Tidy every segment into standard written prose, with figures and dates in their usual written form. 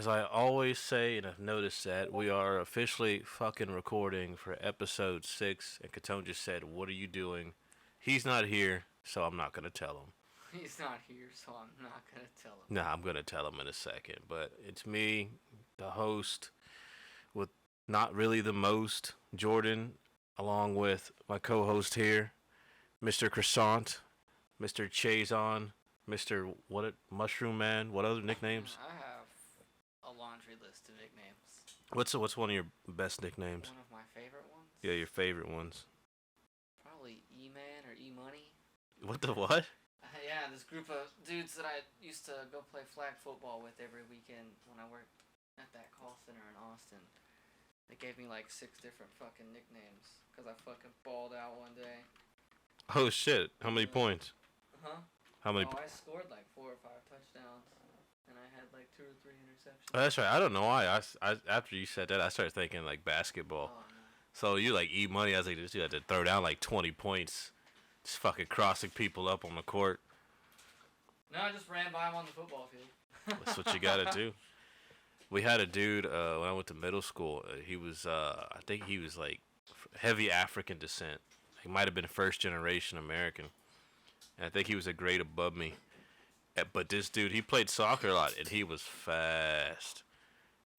as I always say, and I've noticed that, we are officially fucking recording for episode 6. And Katone just said, "What are you doing?" He's not here, so I'm not going to tell him. He's not here, so I'm not going to tell him. Nah, I'm going to tell him in a second. But it's me, the host, with not really the most, Jordan, along with my co host here, Mr. Croissant, Mr. Chazon, Mr. Mushroom Man. What other nicknames? I have a laundry list of nicknames. What's one of your best nicknames? One of my favorite ones? Yeah, your favorite ones. Probably E-Man or E-Money. What the what? Yeah, this group of dudes that I used to go play flag football with every weekend when I worked at that call center in Austin. They gave me like 6 different fucking nicknames because I fucking balled out one day. Oh shit! How many points? Huh? How many? I scored like 4 or 5 touchdowns, and I had like 2 or 3 interceptions. Oh, that's right. I don't know why. I after you said that, I started thinking like basketball. Oh, no. So you like E-Money? I was like, this dude had to throw down like 20 points, just fucking crossing people up on the court. No, I just ran by him on the football field. That's what you gotta do. We had a dude when I went to middle school. He was, I think he was like heavy African descent. He might have been first generation American, and I think he was a grade above me. But this dude, he played soccer a lot, and he was fast.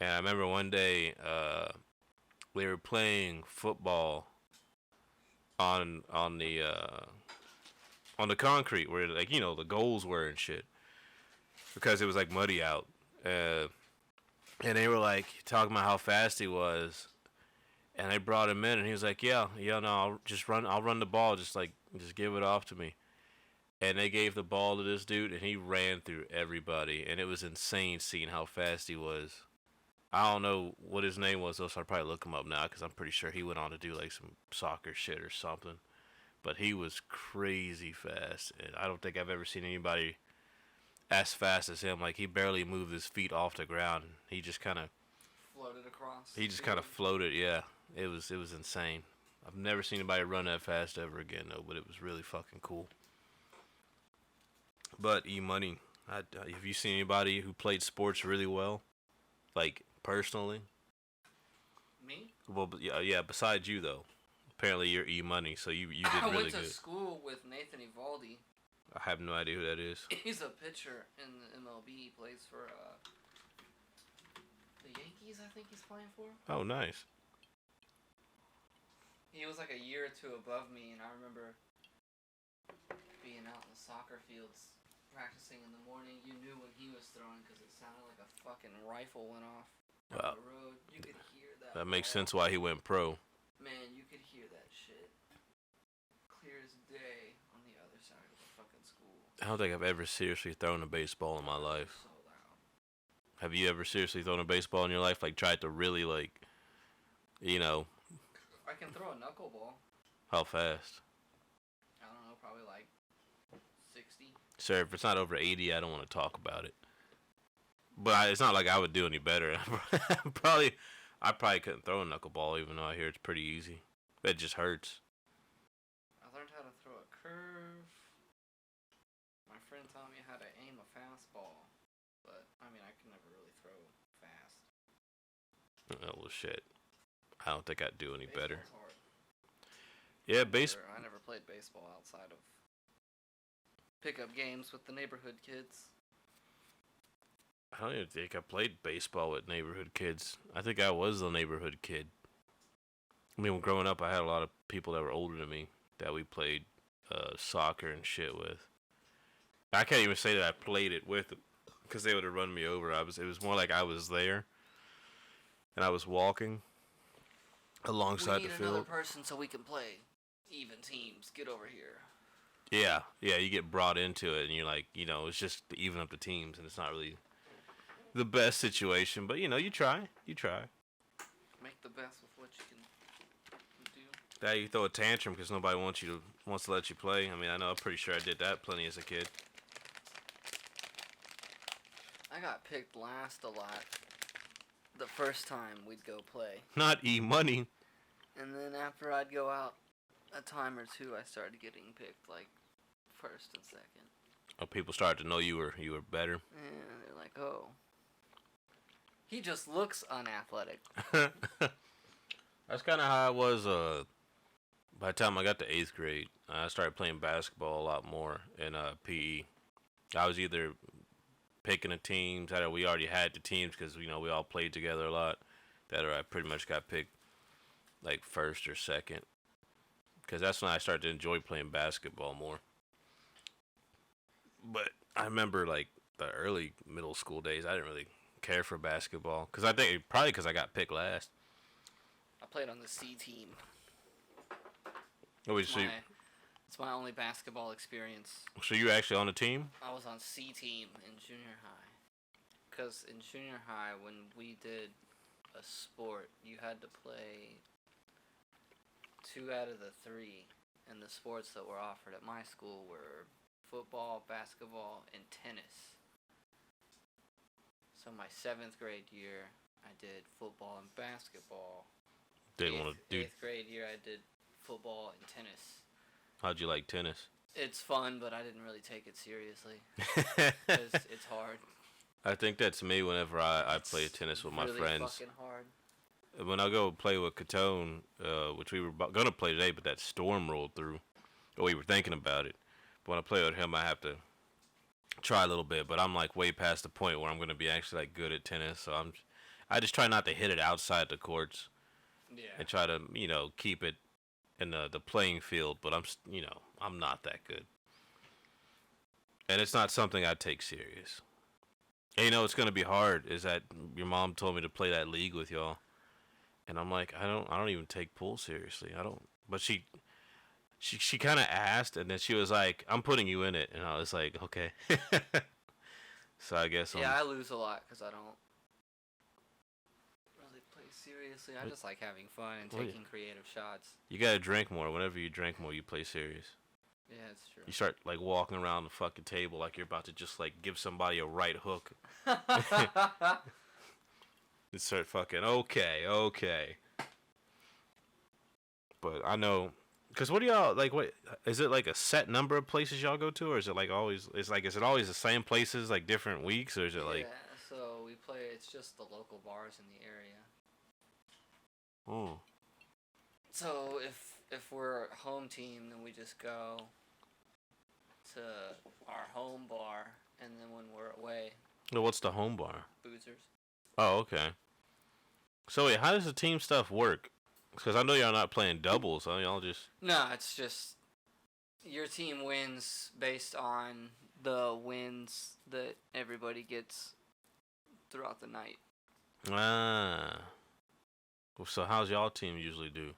And I remember one day we were playing football on the concrete where like the goals were and shit because it was like muddy out. And they were like talking about how fast he was, and they brought him in, and he was like, "Yeah, no, I'll run the ball, just give it off to me." And they gave the ball to this dude, and he ran through everybody, and it was insane seeing how fast he was. I don't know what his name was, though, so I'll probably look him up now, because I'm pretty sure he went on to do like some soccer shit or something. But he was crazy fast, and I don't think I've ever seen anybody as fast as him. Like, he barely moved his feet off the ground. He just kind of floated across. He just kind of floated. Yeah, it was insane. I've never seen anybody run that fast ever again, though. But it was really fucking cool. But E-Money, have you seen anybody who played sports really well, like personally? Me? Well, yeah. Besides you, though, apparently you're E-Money, so you did really good. I went to school with Nathan Evaldi. I have no idea who that is. He's a pitcher in the MLB. He plays for the Yankees, I think he's playing for. Oh, nice. He was like a year or 2 above me, and I remember being out in the soccer fields practicing in the morning. You knew when he was throwing because it sounded like a fucking rifle went off down the road. You could hear that. That makes sense why he went pro. Man, you could hear that shit clear as day on the other side of the fucking school. I don't think I've ever seriously thrown a baseball in my life. So loud. Have you ever seriously thrown a baseball in your life? Like, tried to really, like, I can throw a knuckleball. How fast? I don't know, probably like 60. Sir, if it's not over 80, I don't want to talk about it. But it's not like I would do any better. I probably couldn't throw a knuckleball, even though I hear it's pretty easy. It just hurts. I learned how to throw a curve. My friend taught me how to aim a fastball. But, I mean, I can never really throw fast. Oh, well, shit. I don't think I'd do any better. Hard. Yeah, I never played baseball outside of pickup games with the neighborhood kids. I don't even think I played baseball with neighborhood kids. I think I was the neighborhood kid. I mean, growing up, I had a lot of people that were older than me that we played soccer and shit with. I can't even say that I played it with them because they would have run me over. It was more like I was there and I was walking alongside the field. We need another person so we can play even teams. Get over here. Yeah, you get brought into it, and you're like, it's just to even up the teams, and it's not really the best situation, but, you try. Make the best with what you can do. Yeah, you throw a tantrum because nobody wants to let you play. I mean, I'm pretty sure I did that plenty as a kid. I got picked last a lot the first time we'd go play. Not E-Money. And then after I'd go out a time or 2, I started getting picked like first and second. Oh, people started to know you were better. And they're like, oh. He just looks unathletic. That's kind of how I was. By the time I got to 8th grade, I started playing basketball a lot more in PE. I was either picking the teams, either we already had the teams because we all played together a lot. That or I pretty much got picked like first or second, because that's when I started to enjoy playing basketball more. But I remember like the early middle school days, I didn't really care for basketball because I think probably because I got picked last. I played on the C team. Oh, so it's my only basketball experience. So you actually on the team? I was on C team in junior high. Because in junior high, when we did a sport, you had to play 2 out of the 3. And the sports that were offered at my school were football, basketball, and tennis. So my 7th grade year, I did football and basketball. Didn't want to do. 8th grade year, I did football and tennis. How'd you like tennis? It's fun, but I didn't really take it seriously. Because it's hard. I think that's me whenever I play tennis with my really friends. Fucking hard. When I go play with Catone, which we were going to play today, but that storm rolled through. Or we were thinking about it. But when I play with him, I have to try a little bit. But I'm like way past the point where I'm going to be actually like good at tennis. So I just try not to hit it outside the courts. Yeah. And try to, keep it in the playing field. But I'm not that good. And it's not something I take serious. And it's going to be hard is that your mom told me to play that league with y'all. And I'm like, I don't even take pool seriously. I don't. But she kind of asked, and then she was like, I'm putting you in it. And I was like, okay. So I guess I lose a lot because I don't really play seriously. I just like having fun and taking creative shots. You got to drink more. Whenever you drink more, you play serious. Yeah, it's true. You start like walking around the fucking table like you're about to just like give somebody a right hook. You start fucking okay. But I know, cause what do y'all like? What is it like a set number of places y'all go to, or is it like always? Is it always the same places like different weeks, or is it like? Yeah, so we play. It's just the local bars in the area. Oh. So if we're a home team, then we just go to our home bar, and then when we're away, Well, what's the home bar? Boozers. Oh, okay. So wait, how does the team stuff work? Because I know y'all not playing doubles, so y'all just... No, it's just your team wins based on the wins that everybody gets throughout the night. Ah. Well, so how's y'all team usually do?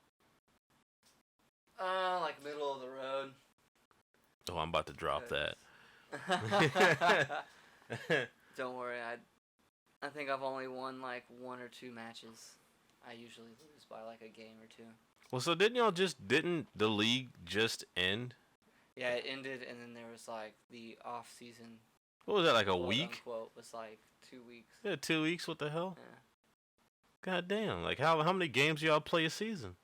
Like middle of the road. Oh, I'm about to drop that. Don't worry, I think I've only won like 1 or 2 matches. I usually lose by like a game or 2. Well, so didn't the league just end? Yeah, it ended, and then there was like the off season. What was that, like a week? Unquote, was like 2 weeks. Yeah, 2 weeks. What the hell? Yeah. God damn! Like how many games do y'all play a season?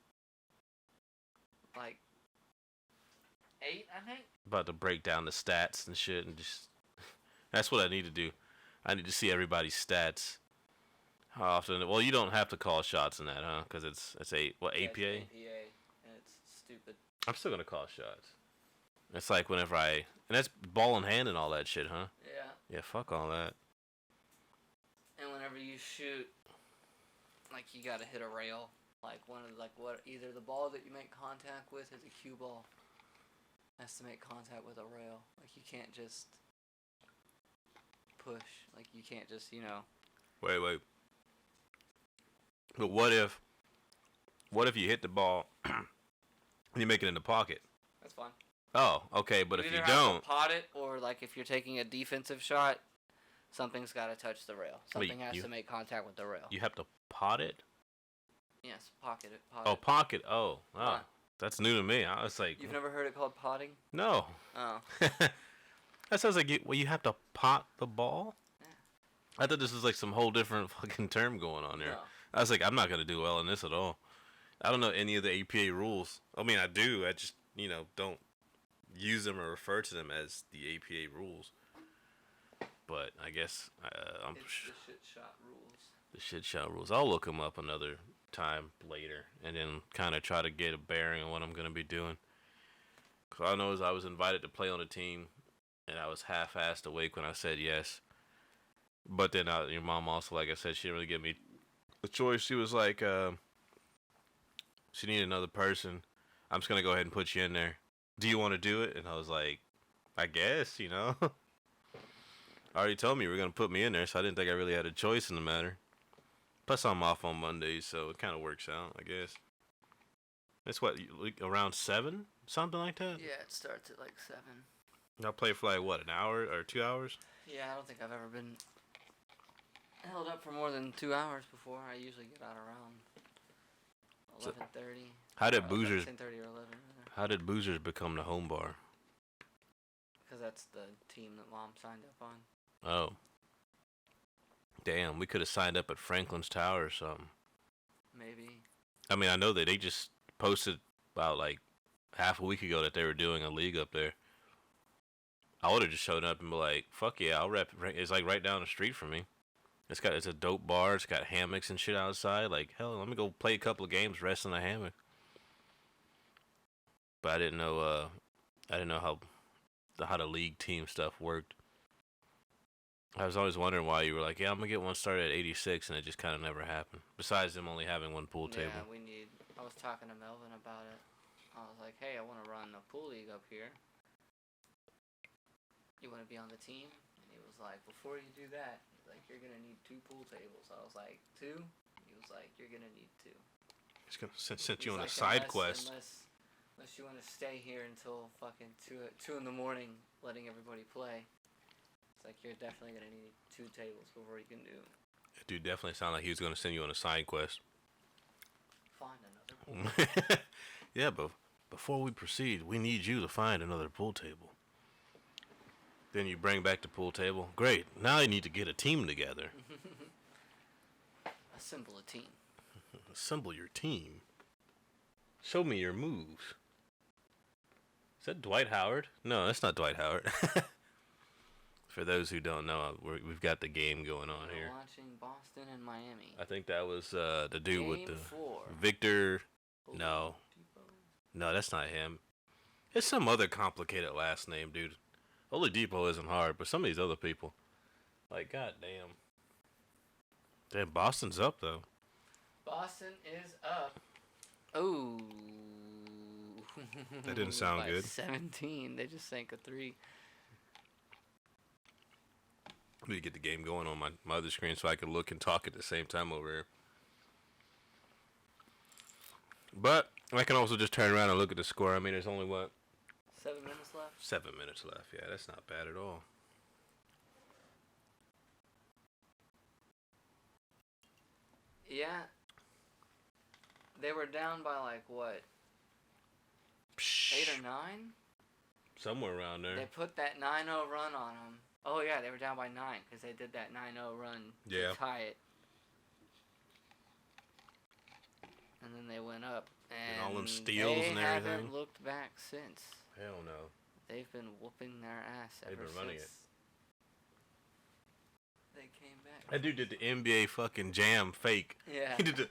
Like 8, I think. About to break down the stats and shit, and just that's what I need to do. I need to see everybody's stats. How often? Well, you don't have to call shots in that, huh? Because it's APA. It's APA, and it's stupid. I'm still gonna call shots. It's like whenever and that's ball in hand and all that shit, huh? Yeah. Yeah, fuck all that. And whenever you shoot, like you gotta hit a rail. Like either the ball that you make contact with is a cue ball. Has to make contact with a rail. Like you can't just push. Like you can't just Wait. But what if you hit the ball and you make it in the pocket? That's fine. Oh, okay, but if you either don't, have to pot it, or like if you're taking a defensive shot, something's got to touch the rail. Something has to make contact with the rail. You have to pot it? Yes, pocket it. Pot Oh, it. pocket. Oh, that's new to me. I was like, You've never heard it called potting? No. Oh. That sounds like you have to pot the ball? Yeah. I thought this was like some whole different fucking term going on there. No. I was like, I'm not going to do well in this at all. I don't know any of the APA rules. I mean, I do. I just, don't use them or refer to them as the APA rules. but I guess I'm It's the shit shot rules. the shit show rules. I'll look them up another time later, and then kind of try to get a bearing on what I'm gonna be doing. Cause all I know is I was invited to play on a team, and I was half-assed awake when I said yes. But then your mom also, like I said, she didn't really give me a choice. She was like, she needed another person. I'm just gonna go ahead and put you in there. Do you want to do it? And I was like, I guess, you know. Already told me you were gonna put me in there, so I didn't think I really had a choice in the matter. Plus, I'm off on Mondays, so it kind of works out, I guess. It's what, like around 7, something like that. Yeah, it starts at like 7. I'll play for like what, an hour or 2 hours? Yeah, I don't think I've ever been held up for more than 2 hours before. I usually get out around 11:30. How did Boozers? 10:30 or 11. How did Boozers become the home bar? Because that's the team that Mom signed up on. Oh. Damn, we could have signed up at Franklin's Tower or something. Maybe. I mean, I know that they just posted about like half a week ago that they were doing a league up there. I would have just showed up and be like, "Fuck yeah, I'll rep." It's like right down the street from me. It's a dope bar. It's got hammocks and shit outside. Like hell, let me go play a couple of games, rest in the hammock. But I didn't know how the league team stuff worked. I was always wondering why you were like, yeah, I'm gonna get one started at 86, and it just kind of never happened. Besides them only having one pool table. Yeah, I was talking to Melvin about it. I was like, hey, I want to run a pool league up here. You want to be on the team? And he was like, before you do that, like, you're gonna need 2 pool tables. I was like, 2? He was like, you're gonna need 2. It's gonna send you on a side quest. Unless you want to stay here until fucking 2 in the morning, letting everybody play. It's like, you're definitely going to need 2 tables before you can do it. That dude definitely sounded like he was going to send you on a side quest. Find another pool table. Yeah, but before we proceed, we need you to find another pool table. Then you bring back the pool table. Great. Now you need to get a team together. Assemble a team. Assemble your team. Show me your moves. Is that Dwight Howard? No, that's not Dwight Howard. For those who don't know, we've got the game going on here. We're watching Boston and Miami. I think that was the dude Game with the 4. Victor. No, that's not him. It's some other complicated last name, dude. Oladipo isn't hard, but some of these other people, like, goddamn. Damn, Boston's up though. Boston is up. Oh. That didn't sound good. 17. They just sank a 3. Let me get the game going on my other screen so I can look and talk at the same time over here. But I can also just turn around and look at the score. I mean, there's only, what? 7 minutes left? 7 minutes left. Yeah, that's not bad at all. Yeah. They were down by, like, what? 8 or 9? Somewhere around there. They put that 9-0 run on them. Oh, yeah, they were down by 9 because they did that 9-0 run to tie it. And then they went up. And all them steals and everything. They haven't looked back since. Hell no. They've been whooping their ass ever since. They've been running it. They came back. That dude did the NBA fucking jam fake. Yeah. He did the...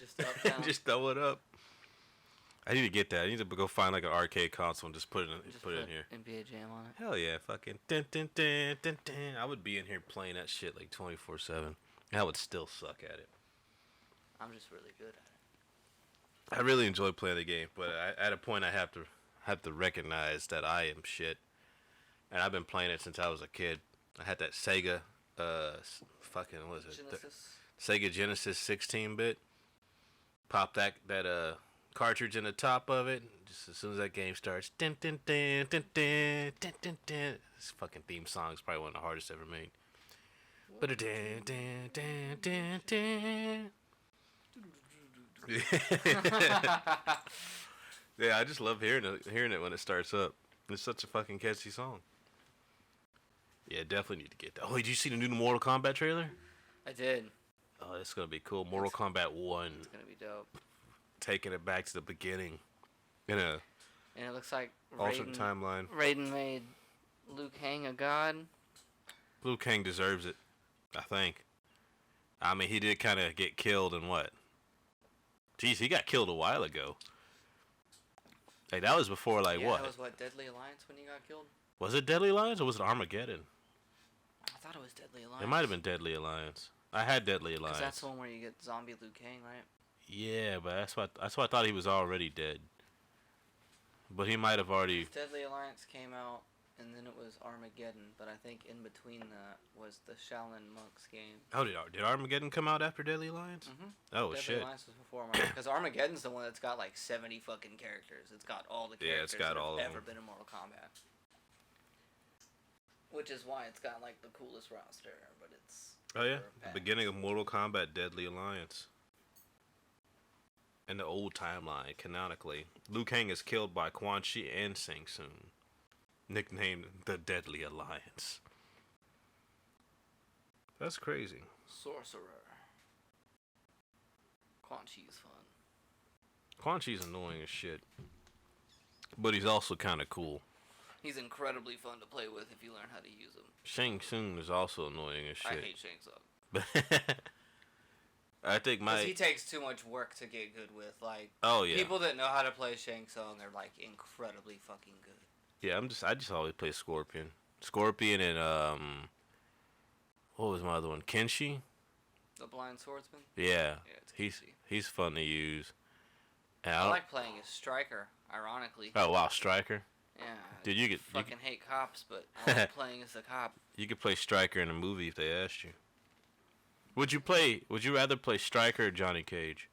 Just up, down. Just throw it up. I need to get that. I need to go find like an arcade console and just put it in here. NBA Jam on it. Hell yeah, fucking dun, dun, dun, dun, dun. I would be in here playing that shit like 24/7. I would still suck at it. I'm just really good at I really enjoy playing the game, but at a point I have to recognize that I am shit. And I've been playing it since I was a kid. I had that Sega, fucking what is it? Genesis. Sega Genesis 16-bit. Pop that cartridge in the top of it. Just as soon as that game starts, dun, dun, dun, dun, dun, dun, dun, dun. This fucking theme song is probably one of the hardest ever made. But dun, dun, dun, dun, dun. Yeah, I just love hearing it when it starts up. It's such a fucking catchy song. Yeah, definitely need to get that. Oh, did you see the new Mortal Kombat trailer? I did. Oh, it's gonna be cool. Mortal Kombat 1. It's gonna be dope. Taking it back to the beginning. In a And it looks like alternate timeline. Raiden made Luke Hang a god. Liu Kang deserves it, I think. I mean, he did kind of get killed in what? Jeez, he got killed a while ago. Like, that was before, like, Yeah, what? that was what, Deadly Alliance when he got killed? Was it Deadly Alliance or was it Armageddon? I thought it was Deadly Alliance. It might have been Deadly Alliance. I had Deadly Alliance. Because that's the one where you get zombie Liu Kang, right? Yeah, but that's why I thought he was already dead. But he might have already... Deadly Alliance came out, and then it was Armageddon, but I think in between that was the Shaolin Monks game. Oh, did Armageddon come out after Deadly Alliance? Mm-hmm. Oh, Deadly shit. Alliance was before Armageddon. Because Armageddon's the one that's got like 70 fucking characters. It's got all the characters Yeah, it's got that all have of ever them. been in Mortal Kombat. Which is why it's got like the coolest roster, but it's... Oh, yeah? for The beginning of Mortal Kombat Deadly Alliance. In the old timeline, canonically, Liu Kang is killed by Quan Chi and Shang Tsung, nicknamed the Deadly Alliance. That's crazy. Sorcerer. Quan Chi's fun. Quan Chi's annoying as shit, but he's also kind of cool. He's incredibly fun to play with if you learn how to use him. Shang Tsung is also annoying as shit. I hate Shang Tsung. I think Because he takes too much work to get good with. Like, oh yeah, people that know how to play Shang Tsung are like incredibly fucking good. yeah. I just always play Scorpion, and what was my other one? Kenshi. The Blind Swordsman. Yeah, Yeah, he's fun to use. And I like playing as Striker. Ironically. Oh wow, Striker. Yeah. Dude, you fucking hate cops, but I like playing as a cop. You could play Striker in a movie if they asked you. Would you rather play Striker or Johnny Cage?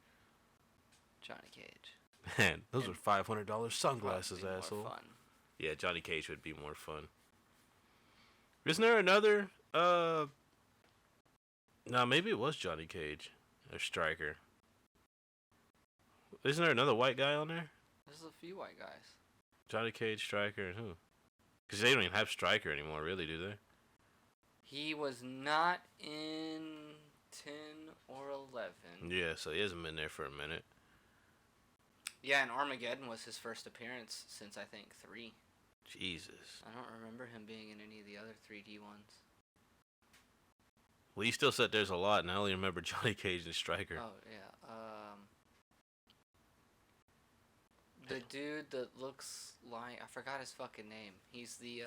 Johnny Cage. Man, those are $500 sunglasses, Probably asshole. more fun. Yeah, Johnny Cage would be more fun. Isn't there another? No, maybe it was Johnny Cage or Striker. Isn't there another white guy on there? There's a few white guys. Johnny Cage, Striker, and who? Because they don't even have Striker anymore, really, do they? He was not in 10 or 11. Yeah, so he hasn't been there for a minute. Yeah, and Armageddon was his first appearance since, I think, 3. Jesus. I don't remember him being in any of the other 3D ones. Well, you still said there's a lot, and I only remember Johnny Cage and Striker. Oh, yeah. The dude that looks like... I forgot his fucking name. He's the,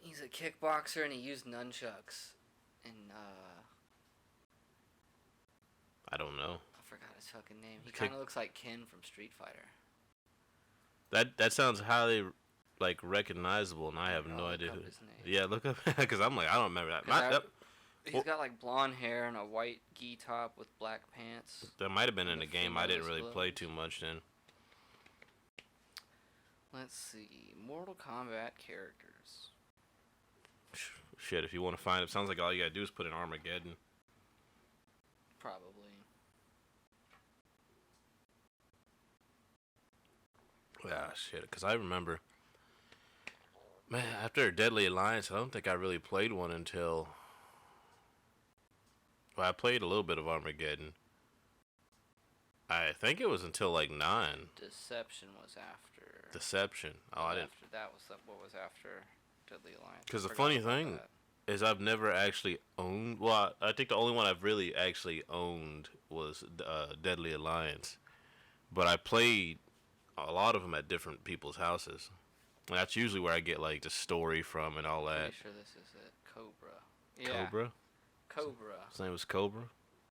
he's a kickboxer, and he used nunchucks. And, I don't know. I forgot his fucking name. He kind of looks like Ken from Street Fighter. That sounds highly, like, recognizable, and I have no idea who. His name. Yeah, look up, because I'm like, I don't remember that. He's got, like, blonde hair and a white gi top with black pants. That might have been in And the the game. I didn't really gloves. play too much then. Let's see. Mortal Kombat characters. Shit, if you want to find it, sounds like all you gotta do is put in Armageddon. Probably. Yeah, shit, because I remember, man, after Deadly Alliance, I don't think I really played one until, well, I played a little bit of Armageddon. I think it was until, like, 9. Deception was after. Deception. Oh, I didn't. After that was what was after Deadly Alliance. Because the Forgot funny about thing that. is I've never actually owned, well, I think the only one I've really actually owned was Deadly Alliance. But I played a lot of them at different people's houses. And that's usually where I get, like, the story from and all that. Pretty sure this is it. Cobra. Yeah. Cobra? Cobra. His name was Cobra?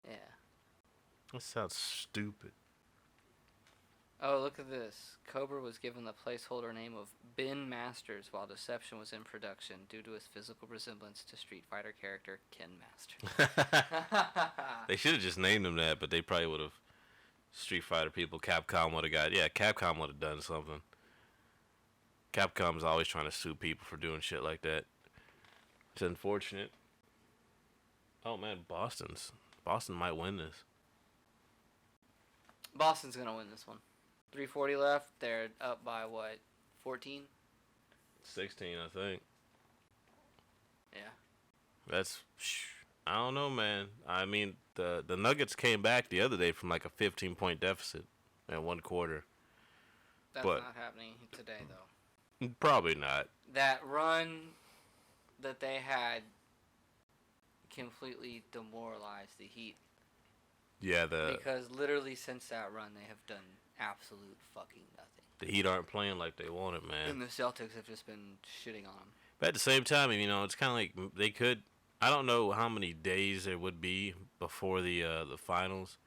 Yeah. That sounds stupid. Oh, look at this. Cobra was given the placeholder name of Ben Masters while Deception was in production due to his physical resemblance to Street Fighter character Ken Masters. They should have just named him that, but they probably would have. Street Fighter people, Capcom would have got. Yeah, Capcom would have done something. Capcom's always trying to sue people for doing shit like that. It's unfortunate. Oh man, Boston might win this. Boston's going to win this one. 340 left. They're up by what? 14? 16, I think. Yeah. That's, I don't know, man. I mean, the Nuggets came back the other day from like a 15-point deficit in one quarter. That's But- not happening today, though. Probably not. That run that they had completely demoralized the Heat. Yeah, because literally since that run, they have done absolute fucking nothing. the Heat aren't playing like they wanted, man. And the Celtics have just been shitting on them. But at the same time, it's kind of like they could. I don't know how many days there would be before the finals.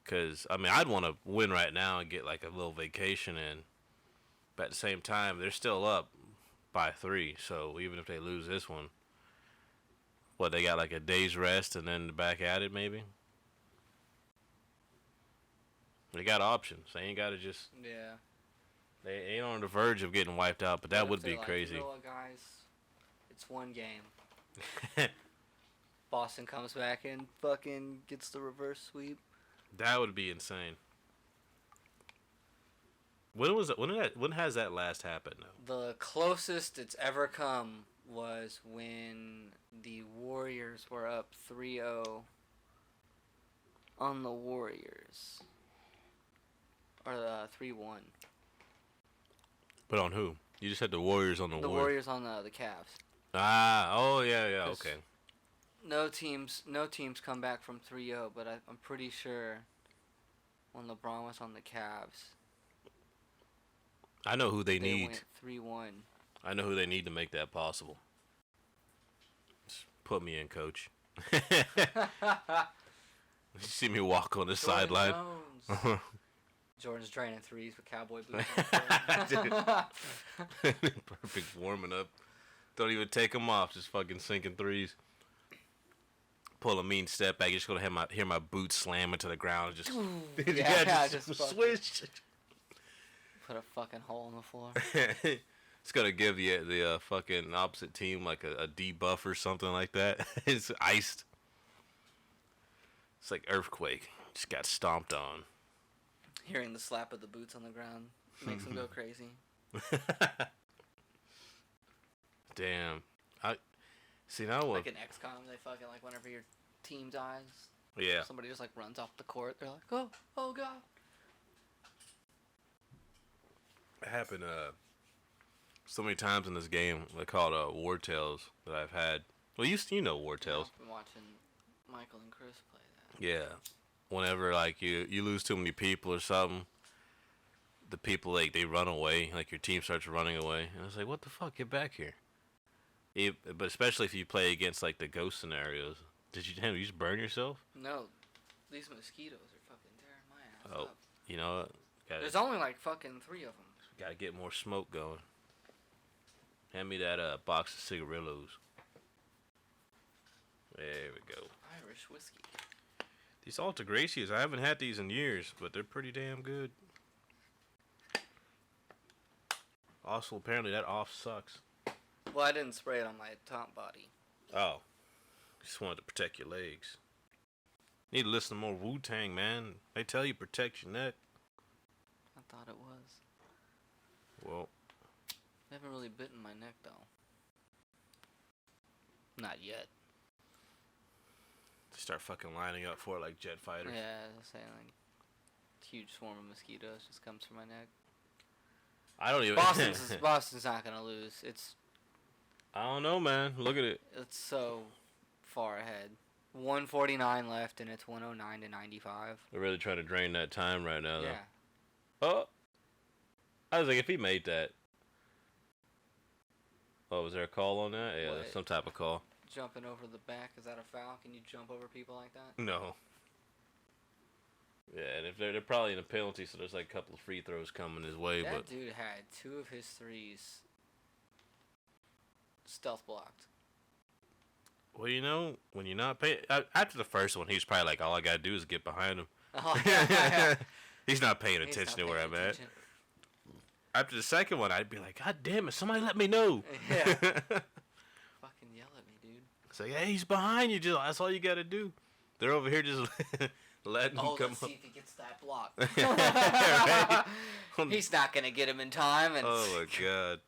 Because, I'd want to win right now and get, like, a little vacation in. But at the same time, they're still up by 3. So, even if they lose this one, they got, like, a day's rest and then back at it, maybe? They got options. They ain't got to just... Yeah. They ain't on the verge of getting wiped out, but that would be crazy. You know what, guys? It's one game. Boston comes back and fucking gets the reverse sweep. That would be insane. When was it? When has that last happened? Though? The closest it's ever come was when the Warriors were up 3-0 on the Warriors, or 3-1. But on who? You just said the Warriors on the Warriors. The Warriors on the Cavs. Oh yeah, okay. No teams come back from 3-0, but I'm pretty sure when LeBron was on the Cavs, I know who they need. Went 3-1. I know who they need to make that possible. Just put me in, coach. You see me walk on the sideline. Jordan's draining threes with cowboy boots on. Perfect warming up. Don't even take them off. Just fucking sinking threes. Pull a mean step back. You're just gonna hear my boots slam into the ground. Just just swish. Put a fucking hole in the floor. It's gonna give the fucking opposite team like a debuff or something like that. It's iced. It's like earthquake. Just got stomped on. Hearing the slap of the boots on the ground makes them go crazy. Damn. See now what? Like in XCOM, they fucking like whenever your team dies. Yeah. Somebody just like runs off the court. They're like, oh god. It happened so many times in this game. They called War Tales that I've had. Well, you know War Tales. I've been watching Michael and Chris play that. Yeah. Whenever like you lose too many people or something, the people like they run away. Like your team starts running away, and I was like, what the fuck? Get back here. But especially if you play against like the ghost scenarios. Did you just burn yourself? No, these mosquitoes are fucking tearing my ass up. You know what? There's only like fucking 3 of them. Gotta get more smoke going. Hand me that box of cigarillos. There we go. Irish whiskey. These Alta Gracias, I haven't had these in years, but they're pretty damn good. Also, apparently that off sucks. Well, I didn't spray it on my top body. Oh. Just wanted to protect your legs. Need to listen to more Wu-Tang, man. They tell you protect your neck. I thought it was. Well. They haven't really bitten my neck, though. Not yet. They start fucking lining up for it like jet fighters. Yeah, I was saying, like, huge swarm of mosquitoes just comes from my neck. I don't even... Boston's not going to lose. I don't know, man. Look at it. It's so far ahead. 149 left, and it's 109 to 95. They're really trying to drain that time right now, though. Yeah. Oh. I was like, if he made that. Oh, was there a call on that? Yeah, there's some type of call. Jumping over the back, is that a foul? Can you jump over people like that? No. Yeah, and if they're probably in a penalty, so there's like a couple of free throws coming his way. That dude had 2 of his threes stealth blocked. Well, when you're not paying... After the first one, he's probably like, all I gotta do is get behind him. Oh, yeah. He's not paying attention to where I'm at. After the second one, I'd be like, God damn it, somebody let me know. Yeah. Fucking yell at me, dude. It's like, hey, he's behind you. That's all you gotta do. They're over here just letting him come let's up. see if he gets that block. Right? He's not gonna get him in time. And Oh, my God.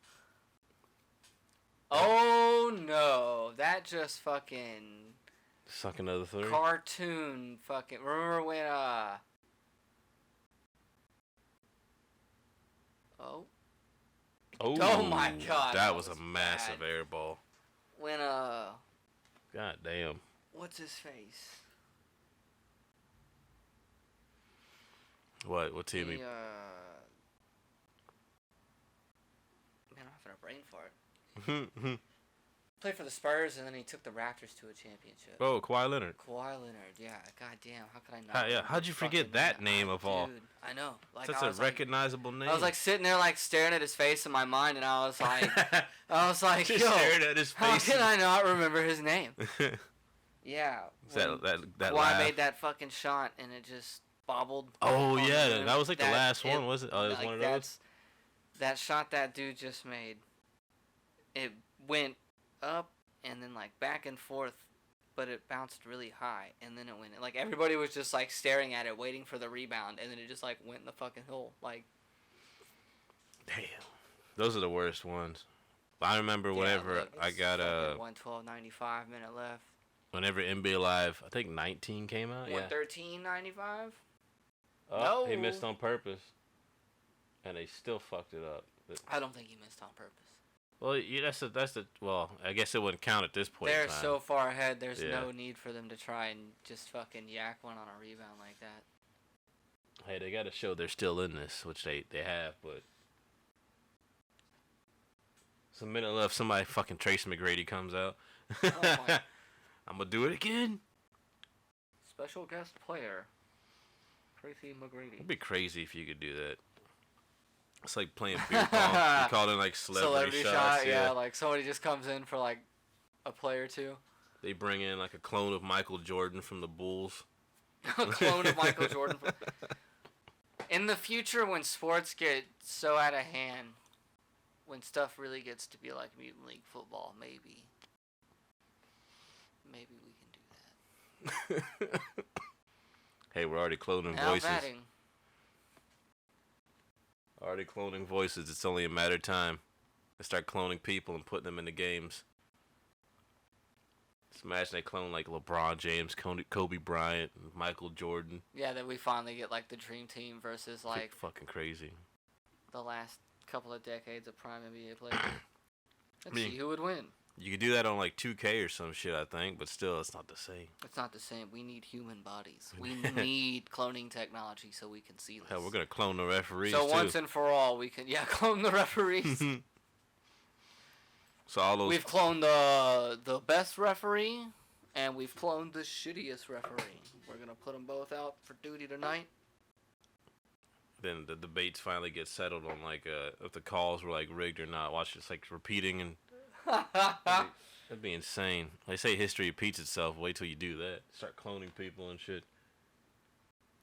Oh, no. That just fucking... Suck another 3. Cartoon fucking... Remember when, Oh. Oh Oh my God. That was a massive air ball. when God damn. what's his face? What team? Man, I'm having a brain fart. Played for the Spurs, and then he took the Raptors to a championship. Oh, Kawhi Leonard. Kawhi Leonard, yeah. Goddamn, how could I not? Yeah, how'd you forget that name of all? Dude, I know. Like, Such a recognizable name. I was like sitting there, like staring at his face in my mind, and I was like, just yo, staring at his how face. can I not remember his name? Yeah. that Kawhi laugh. made that fucking shot, and it just bobbled. Oh yeah, that was like the last one, was it? Oh, it was like one of those. That shot that dude just made. It went up and then like back and forth, but it bounced really high, and then it went like everybody was just like staring at it, waiting for the rebound, and then it just like went in the fucking hole. Like, damn, those are the worst ones. I remember whenever I got 112.95 minute left. Whenever NBA Live, I think 19 came out. 113.95. Oh, no. He missed on purpose, and they still fucked it up. I don't think he missed on purpose. Well, yeah, that's the. Well, I guess it wouldn't count at this point. They're in time. so far ahead. There's no need for them to try and just fucking yak one on a rebound like that. Hey, they got to show they're still in this, which they have, but. It's a minute left. Somebody fucking Tracy McGrady comes out. Oh my. I'm gonna do it again. Special guest player, Tracy McGrady. It'd be crazy if you could do that. It's like playing beer pong. You call it like celebrity shots. Yeah, like somebody just comes in for like a play or two. They bring in like a clone of Michael Jordan from the Bulls. A clone of Michael Jordan. In the future, when sports get so out of hand, when stuff really gets to be like Mutant League football, maybe we can do that. Hey, we're already cloning Now voices. batting. Already cloning voices. It's only a matter of time. They start cloning people and putting them into games. Just imagine they clone like LeBron James, Kobe Bryant, Michael Jordan. Yeah, that we finally get like the dream team versus like fucking crazy. The last couple of decades of prime NBA players. Let's see who would win. You could do that on like 2K or some shit, I think, but still, it's not the same. It's not the same. We need human bodies. We need cloning technology so we can see this. Hell, we're gonna clone the referees so too. Once and for all, we can clone the referees. So all those we've cloned the best referee, and we've cloned the shittiest referee. We're gonna put them both out for duty tonight. Then the debates finally get settled on like if the calls were like rigged or not. Watch it's like repeating and. That'd be insane. They say history repeats itself. Wait till you do that. Start cloning people and shit.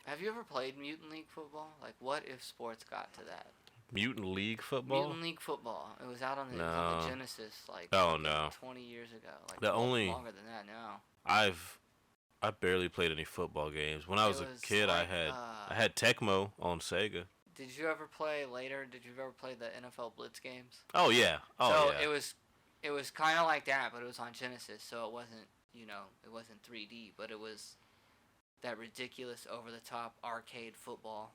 Have you ever played Mutant League football? Like, what if sports got to that? Mutant League football? Mutant League football. It was out on the Genesis, like, 20 years ago. Like, longer than that now. I barely played any football games. When I was a kid, like, I had Tecmo on Sega. Did you ever play later? Did you ever play the NFL Blitz games? Oh yeah. It was kind of like that, but it was on Genesis, so it wasn't, it wasn't 3D, but it was that ridiculous over-the-top arcade football.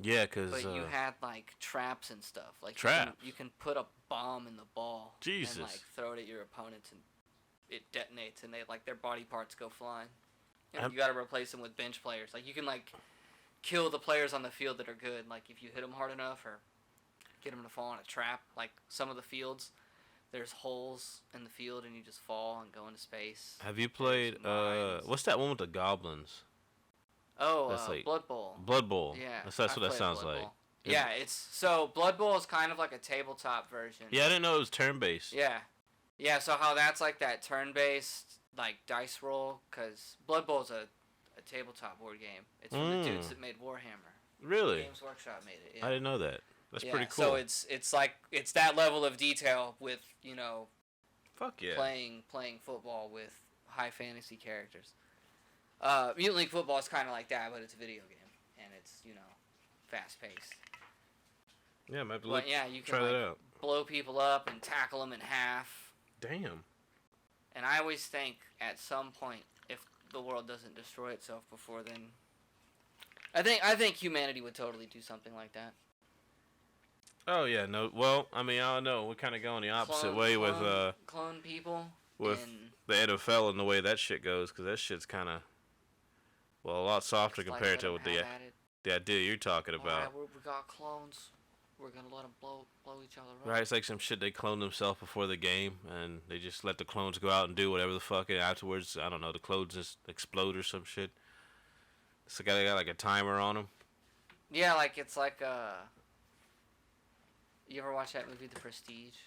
Yeah, because... But you had, like, traps and stuff. Like, traps? You can put a bomb in the ball. Jesus. And, like, throw it at your opponents, and it detonates, and their body parts go flying. And you got to replace them with bench players. Like, you can, like, kill the players on the field that are good. Like, if you hit them hard enough or get them to fall in a trap. Like, some of the fields... There's holes in the field, and you just fall and go into space. Have you played, what's that one with the goblins? Oh, like Blood Bowl. Blood Bowl. Yeah. That's what that sounds like. Yeah, so Blood Bowl is kind of like a tabletop version. Yeah, I didn't know it was turn-based. Yeah. Yeah, so how that's like that turn-based, like, dice roll, because Blood Bowl is a tabletop board game. It's from the dudes that made Warhammer. Really? Games Workshop made it, yeah. I didn't know that. That's pretty cool. So it's like it's that level of detail with fuck yeah, playing football with high fantasy characters. Mutant League football is kind of like that, but it's a video game and it's fast paced. Yeah, maybe. But yeah, you can blow people up and tackle them in half. Damn. And I always think at some point, if the world doesn't destroy itself before then, I think humanity would totally do something like that. Oh yeah, no. Well, I mean, I don't know. We're kind of going the opposite way with clone people. with the NFL and the way that shit goes, because that shit's kind of, well, a lot softer compared to the idea you're talking about. Alright, we got clones. We're gonna let them blow each other up. Right, it's like some shit they clone themselves before the game, and they just let the clones go out and do whatever the fuck, and afterwards, I don't know, the clones just explode or some shit. So they got like a timer on them. Yeah, like it's like you ever watch that movie, The Prestige?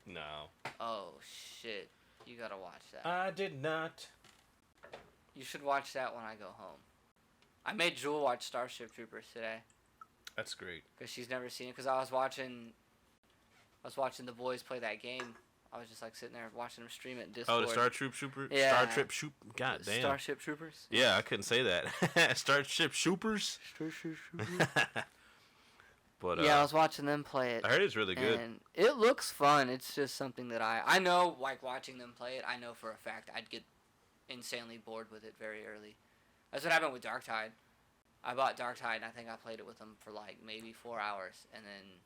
No. Oh shit, you gotta watch that. I did not. You should watch that when I go home. I made Jewel watch Starship Troopers today. That's great. Because she's never seen it. Because I was watching the boys play that game. I was just like sitting there watching them stream it in Discord. Oh, the Starship Troopers? Yeah. Starship Troop. God damn. Starship Troopers? Yeah, I couldn't say that. Starship Troopers? Starship Troopers. But, yeah, I was watching them play it. I heard it's really good. And it looks fun. It's just something that I know, like watching them play it, I know for a fact I'd get insanely bored with it very early. That's what happened with Dark Tide. I bought Dark Tide, and I think I played it with them for like maybe 4 hours, and then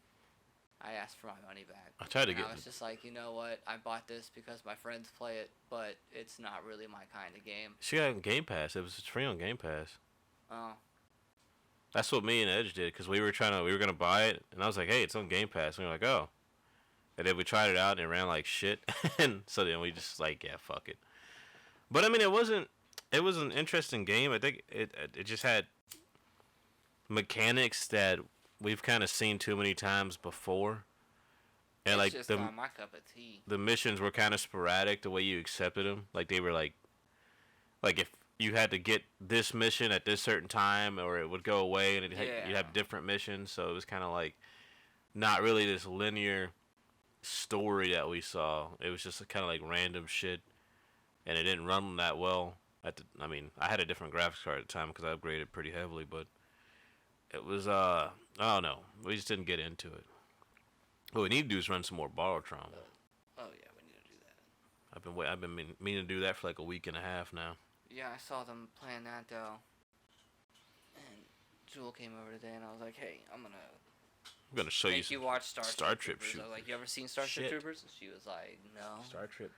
I asked for my money back. I was just like, you know what? I bought this because my friends play it, but it's not really my kind of game. She got it on Game Pass. It's free on Game Pass. Oh. That's what me and Edge did, because we were gonna buy it, and I was like, hey, it's on Game Pass. And we were like, oh. And then we tried it out, and it ran like shit. And so then we just like, yeah, fuck it. But I mean, it was an interesting game. I think it just had mechanics that we've kind of seen too many times before, and it's like just not my cup of tea. The missions were kind of sporadic the way you accepted them. Like they were like if you had to get this mission at this certain time, or it would go away, and you'd have different missions. So it was kind of like not really this linear story that we saw. It was just kind of like random shit, and it didn't run that well. I mean, I had a different graphics card at the time because I upgraded pretty heavily, but it was, I don't know. We just didn't get into it. What we need to do is run some more Borrowtron. Oh, yeah, we need to do that. I've been meaning to do that for like a week and a half now. Yeah, I saw them playing that, though. And Jewel came over today, and I was like, hey, I'm going to show you some, watch Starship Troopers. Troopers. I was like, you ever seen Starship Troopers? And she was like, no. Starship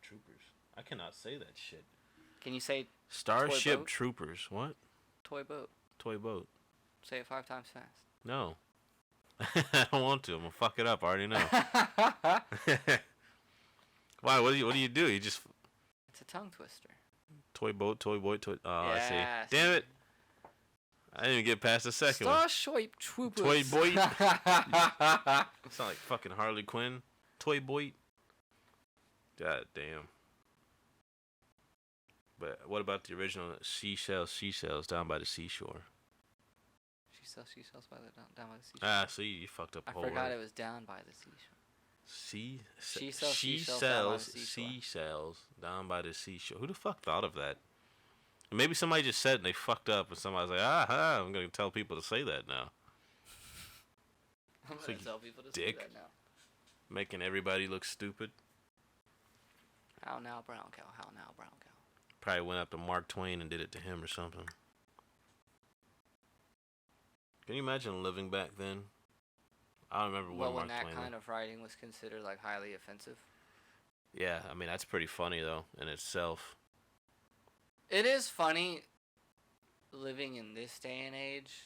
Troopers. I cannot say that shit. Can you say Starship Troopers? What? Toy boat. Toy boat. Say it 5 times fast. No. I don't want to. I'm going to fuck it up. I already know. Why? What do you do? You just... It's a tongue twister. Toy boat, toy boy, toy... Oh, yeah, I see. Damn it. I didn't even get past the second one. Starship Troopers. Toy boy. Sound like fucking Harley Quinn. Toy boy. God damn. But what about the original seashells down by the seashore? Seashells down by the seashore. See, you fucked up the whole forgot word. It was down by the seashore. Seashells down by the seashore. Who the fuck thought of that? Maybe somebody just said it and they fucked up, and somebody's like, I'm going to tell people to say that now. I'm going to tell people to say that now. Making everybody look stupid. How now, brown cow? How now, brown cow? Probably went up to Mark Twain and did it to him or something. Can you imagine living back then? I don't remember when Mark Twain... when that kind of writing was considered like highly offensive. Yeah, I mean, that's pretty funny, though, in itself. It is funny living in this day and age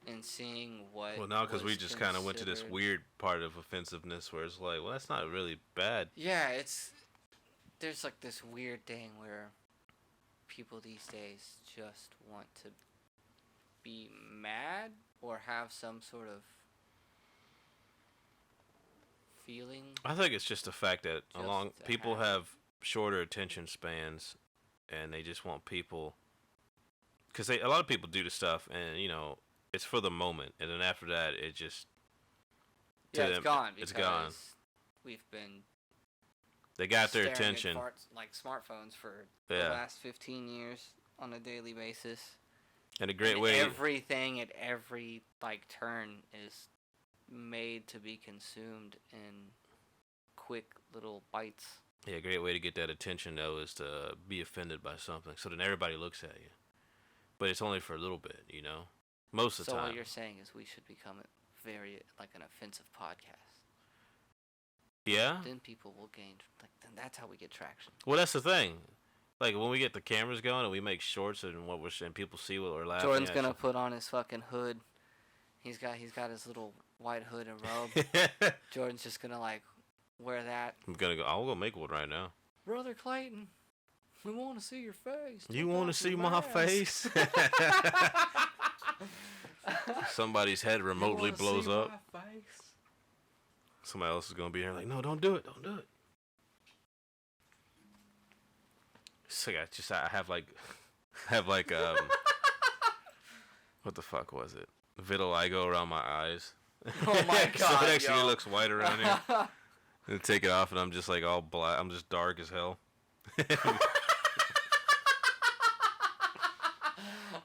and seeing what... Well, now because we just kind of went to this weird part of offensiveness where it's like, well, that's not really bad. Yeah, there's like this weird thing where people these days just want to be mad or have some sort of feeling. I think it's just the fact that people have shorter attention spans, and they just want people, because a lot of people do the stuff, and it's for the moment, and then after that, it just it's gone. It's gone. We've been. They got their attention. Like smartphones for the last 15 years on a daily basis. And a great way. Everything at every turn is made to be consumed in quick little bites. Yeah, a great way to get that attention though is to be offended by something, so then everybody looks at you. But it's only for a little bit, most of the time. So what you're saying is we should become very an offensive podcast. Yeah. Then people will gain. Like, then that's how we get traction. Well, that's the thing. Like when we get the cameras going and we make shorts and and people see what we're laughing Jordan's at. gonna put on his fucking hood. He's got his little white hood and robe. Jordan's just gonna like wear that. I'll go make one right now. Brother Clayton, we want to see your face. You want to see my face? Somebody's head remotely blows up. Somebody else is gonna be here like, no, don't do it, don't do it. So I have like what the fuck was it? Vitiligo around my eyes. Oh my So god! it actually yo. looks white around here. And take it off, and I'm just like all black. I'm just dark as hell.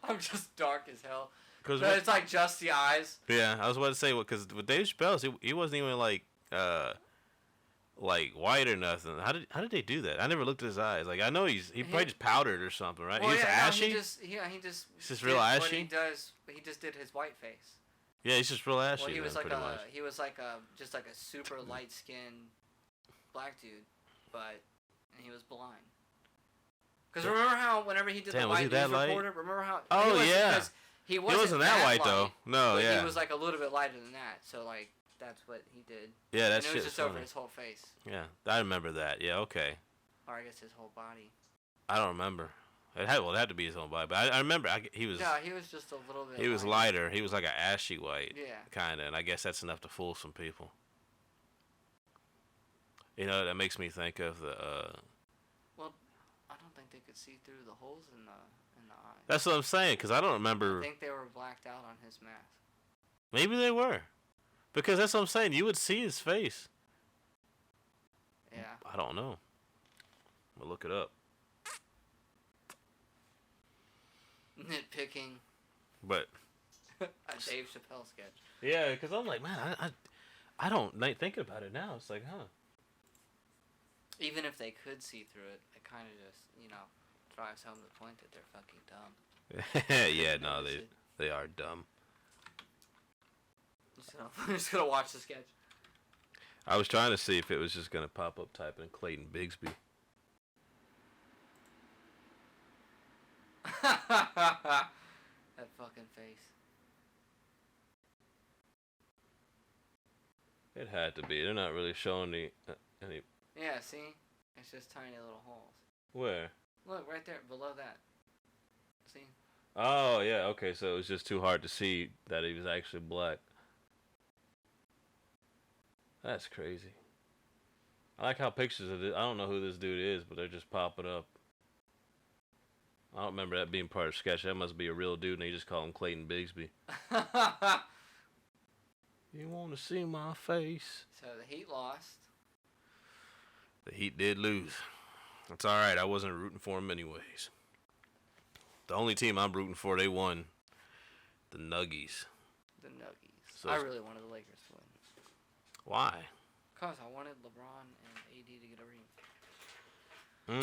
I'm just dark as hell. Cause No, it's like just the eyes. yeah, I was about to say, because with Dave Chappelle's, he wasn't even like white or nothing. How did they do that? I never looked at his eyes. Like I know he probably just powdered or something, right? Well, He's ashy. he just. He's just did real what ashy? he just did his white face. Yeah, he's just real ashy. Well, he was then, like pretty much. just like a super light skinned black dude, and he was blind. Because remember how whenever he did Damn, the was he white that news light? reporter, remember how? Oh, yeah. because He He wasn't that white though. No, but yeah. He was like a little bit lighter than that, so like that's what he did. Yeah, that and it shit was just funny. over his whole face, Yeah, I remember that. Yeah, okay. or I guess his whole body. I don't remember. It had to be his own body, but I remember he was. No, he was just a little bit. He was lighter. He was like an ashy white. Yeah. Kind of, and I guess that's enough to fool some people. You know, that makes me think of the. Well, I don't think they could see through the holes in the eye. That's what I'm saying, because I don't remember. I think they were blacked out on his mask. Maybe they were, because that's what I'm saying. You would see his face. Yeah. I don't know. I'm gonna look it up. Nitpicking But. a Dave Chappelle sketch. Yeah, because I'm like, man, I don't like thinking about it now. It's like, huh. Even if they could see through it, it kind of just, drives home the point that they're fucking dumb. Yeah, no, they are dumb. I'm just gonna watch the sketch. I was trying to see if it was just gonna pop up typing Clayton Bigsby. That fucking face. It had to be. They're not really showing any. Yeah, see? It's just tiny little holes. Where? Look, right there, below that. See? Oh, yeah, okay, so it was just too hard to see that he was actually black. That's crazy. I like how pictures of this, I don't know who this dude is, but they're just popping up. I don't remember that being part of the sketch. That must be a real dude, and they just call him Clayton Bigsby. You want to see my face? So the Heat lost. The Heat did lose. That's all right. I wasn't rooting for them anyways. The only team I'm rooting for, they won. The Nuggies. The Nuggies. So I really wanted the Lakers to win. Why? Because I wanted LeBron and AD to get a ring.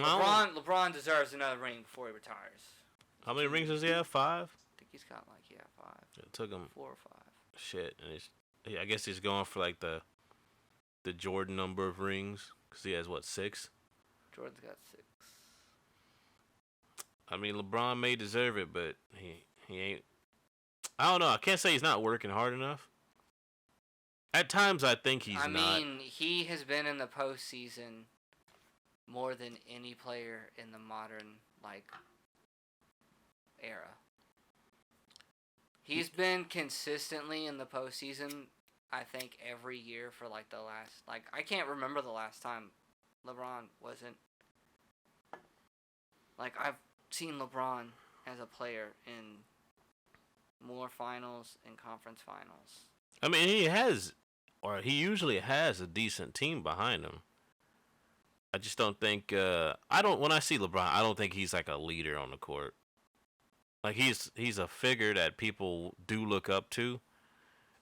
No. LeBron deserves another ring before he retires. How many rings does he have? 5? I think he's got 5. It took him 4 or 5. shit, and I guess he's going for like the Jordan number of rings because he has what 6. Jordan's got 6. I mean, LeBron may deserve it, but he ain't. I don't know. I can't say he's not working hard enough. At times, I think he's not. I mean, he has been in the postseason more than any player in the modern era. He's been consistently in the postseason, I think, every year for the last I can't remember the last time LeBron wasn't. I've seen LeBron as a player in more finals and conference finals. I mean, he usually has a decent team behind him. I just don't think. When I see LeBron, I don't think he's like a leader on the court. Like he's a figure that people do look up to,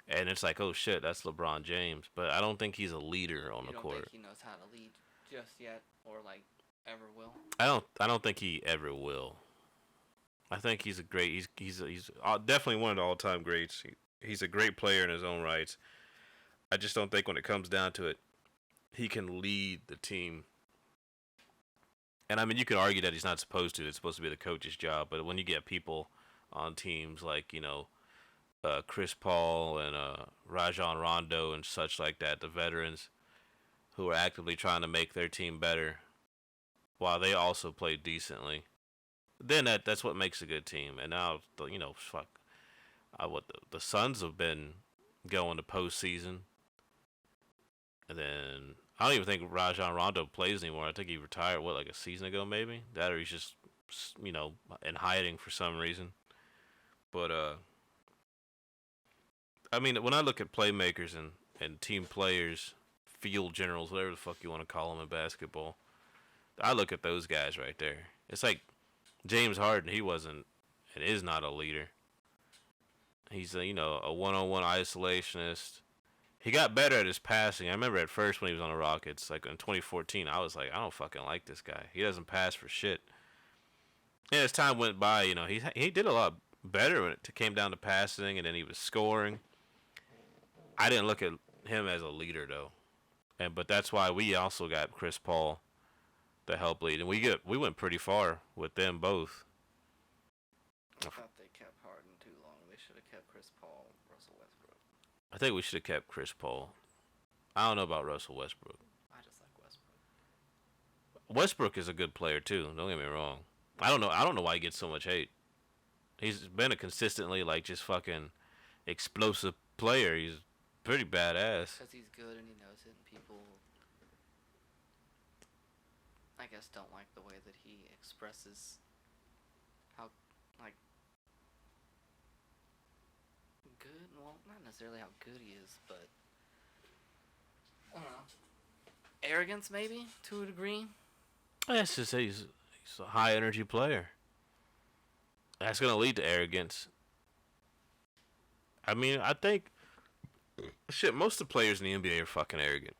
and it's like, oh shit, that's LeBron James. But I don't think he's a leader on the court. You don't think he knows how to lead just yet, or ever will? I don't think he ever will. I think he's a great. He's definitely one of the all-time greats. He's a great player in his own rights. I just don't think when it comes down to it, he can lead the team. And I mean, you could argue that he's not supposed to. It's supposed to be the coach's job. But when you get people on teams like Chris Paul and Rajon Rondo and such like that, the veterans who are actively trying to make their team better, while they also play decently, then that's what makes a good team. And now fuck, what the Suns have been going to postseason, and then I don't even think Rajon Rondo plays anymore. I think he retired like a season ago, maybe that, or he's just in hiding for some reason. But I mean, when I look at playmakers and team players, field generals, whatever the fuck you want to call them in basketball, I look at those guys right there. It's like James Harden. He wasn't and is not a leader. He's a one-on-one isolationist. He got better at his passing. I remember at first when he was on the Rockets, like in 2014, I was like, I don't fucking like this guy. He doesn't pass for shit. And as time went by, he did a lot better when it came down to passing, and then he was scoring. I didn't look at him as a leader though, but that's why we also got Chris Paul to help lead, and we went pretty far with them both. I thought they kept Harden too long. They should have kept Chris Paul, Russell Westbrook. I think we should have kept Chris Paul. I don't know about Russell Westbrook. I just like Westbrook. Westbrook is a good player too. Don't get me wrong. I don't know why he gets so much hate. He's been a consistently just fucking explosive player. He's pretty badass. Because he's good and he knows it, and people, I guess, don't like the way that he expresses how, good. Well, not necessarily how good he is, but I don't know. Arrogance, maybe, to a degree. That's just he's a high energy player. That's gonna lead to arrogance. I mean, I think most of the players in the NBA are fucking arrogant.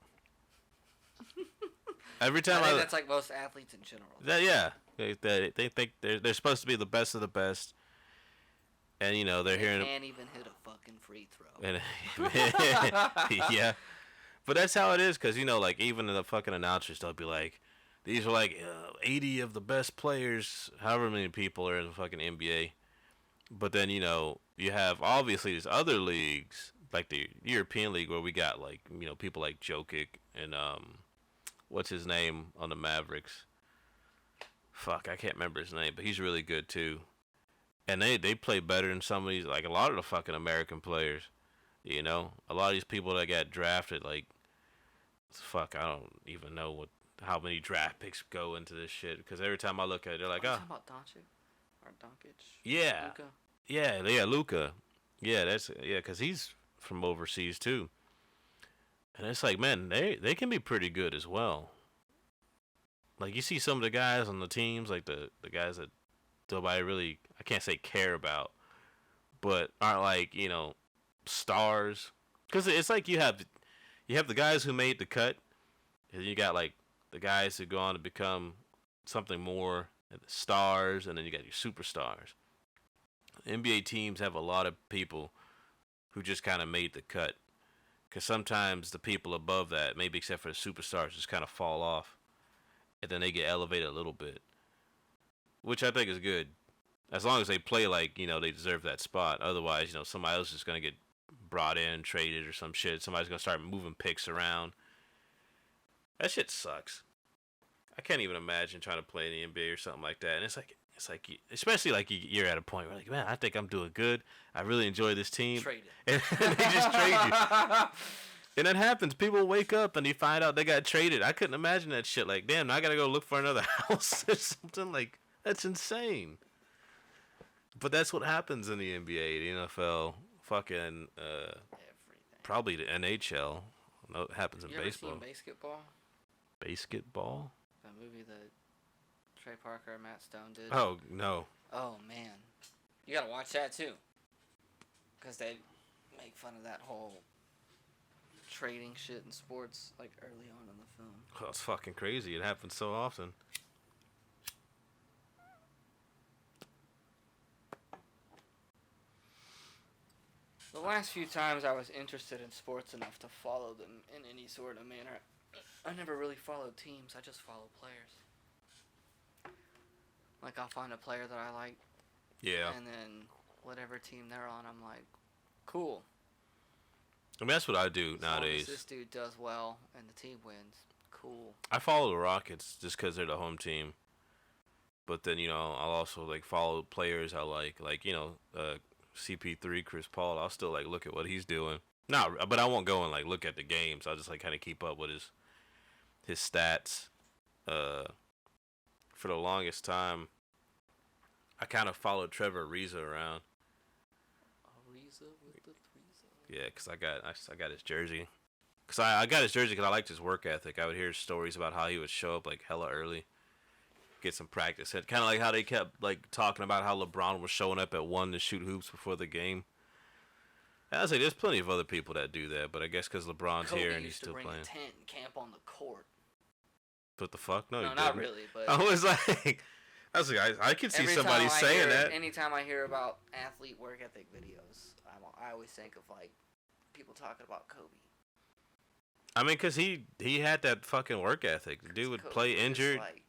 Every time I think that's like most athletes in general. Yeah, they think they're supposed to be the best of the best, and they're hearing. Can't even hit a fucking free throw. And, yeah, but that's how it is, because even the fucking announcers, they'll be like, these are 80 of the best players, however many people are in the fucking NBA. But then you have obviously these other leagues like the European League where we got people like Jokic and what's his name on the Mavericks. Fuck, I can't remember his name, but he's really good too. And they play better than some of these, a lot of the fucking American players. A lot of these people that got drafted, fuck, I don't even know how many draft picks go into this shit, because every time I look at it, they're like, oh. You talking about Doncic? Or Doncic? Yeah. Luka? Yeah, Luka. Yeah, because he's from overseas too. And it's like, man, they can be pretty good as well. You see some of the guys on the teams, like the guys that nobody really, I can't say care about, but aren't stars. Because it's like you have the guys who made the cut, and you got the guys who go on to become something more, the stars, and then you got your superstars. NBA teams have a lot of people who just kind of made the cut, because sometimes the people above that, maybe except for the superstars, just kind of fall off, and then they get elevated a little bit, which I think is good, as long as they play they deserve that spot. Otherwise, somebody else is going to get brought in, traded, or some shit. Somebody's going to start moving picks around. That shit sucks. I can't even imagine trying to play in the NBA or something like that. And it's like especially you're at a point where man, I think I'm doing good. I really enjoy this team. Trade it. And they just trade you. And that happens. People wake up and you find out they got traded. I couldn't imagine that shit. Damn, now I gotta go look for another house or something. That's insane. But that's what happens in the NBA, the NFL, fucking probably the NHL. No, it happens in baseball. Ever seen Basketball? Basketball? That movie that Trey Parker and Matt Stone did. Oh no. Oh man, you gotta watch that too, because they make fun of that whole trading shit in sports early on in the film. Well, it's fucking crazy. It happens so often. The last few times I was interested in sports enough to follow them in any sort of manner, I never really followed teams. I just follow players. Like, I'll find a player that I like. Yeah. And then whatever team they're on, I'm like, cool. I mean, that's what I do As long nowadays. as this dude does well and the team wins, cool. I follow the Rockets just because they're the home team. But then, I'll also, like, follow players I like, CP3, Chris Paul. I'll still, like, look at what he's doing. No, but I won't go and, like, look at the games. I'll just, like, kind of keep up with his stats. For the longest time, I kind of followed Trevor Ariza around. Ariza with the threesa. Yeah, because I got his jersey. Because I got his jersey because I liked his work ethic. I would hear stories about how he would show up, like, hella early. Get some practice. Kind of like how they kept, like, talking about how LeBron was showing up at 1 to shoot hoops before the game. And I was like, there's plenty of other people that do that, but I guess because LeBron's Kobe here and he's used still to bring playing. a tent and camp on the court. What the fuck? No, No, he not didn't. really, but I was like, I could see somebody saying that. Anytime I hear about athlete work ethic videos, I always think of, like, people talking about Kobe. I mean, because he had that fucking work ethic. The dude would Kobe play was injured. like,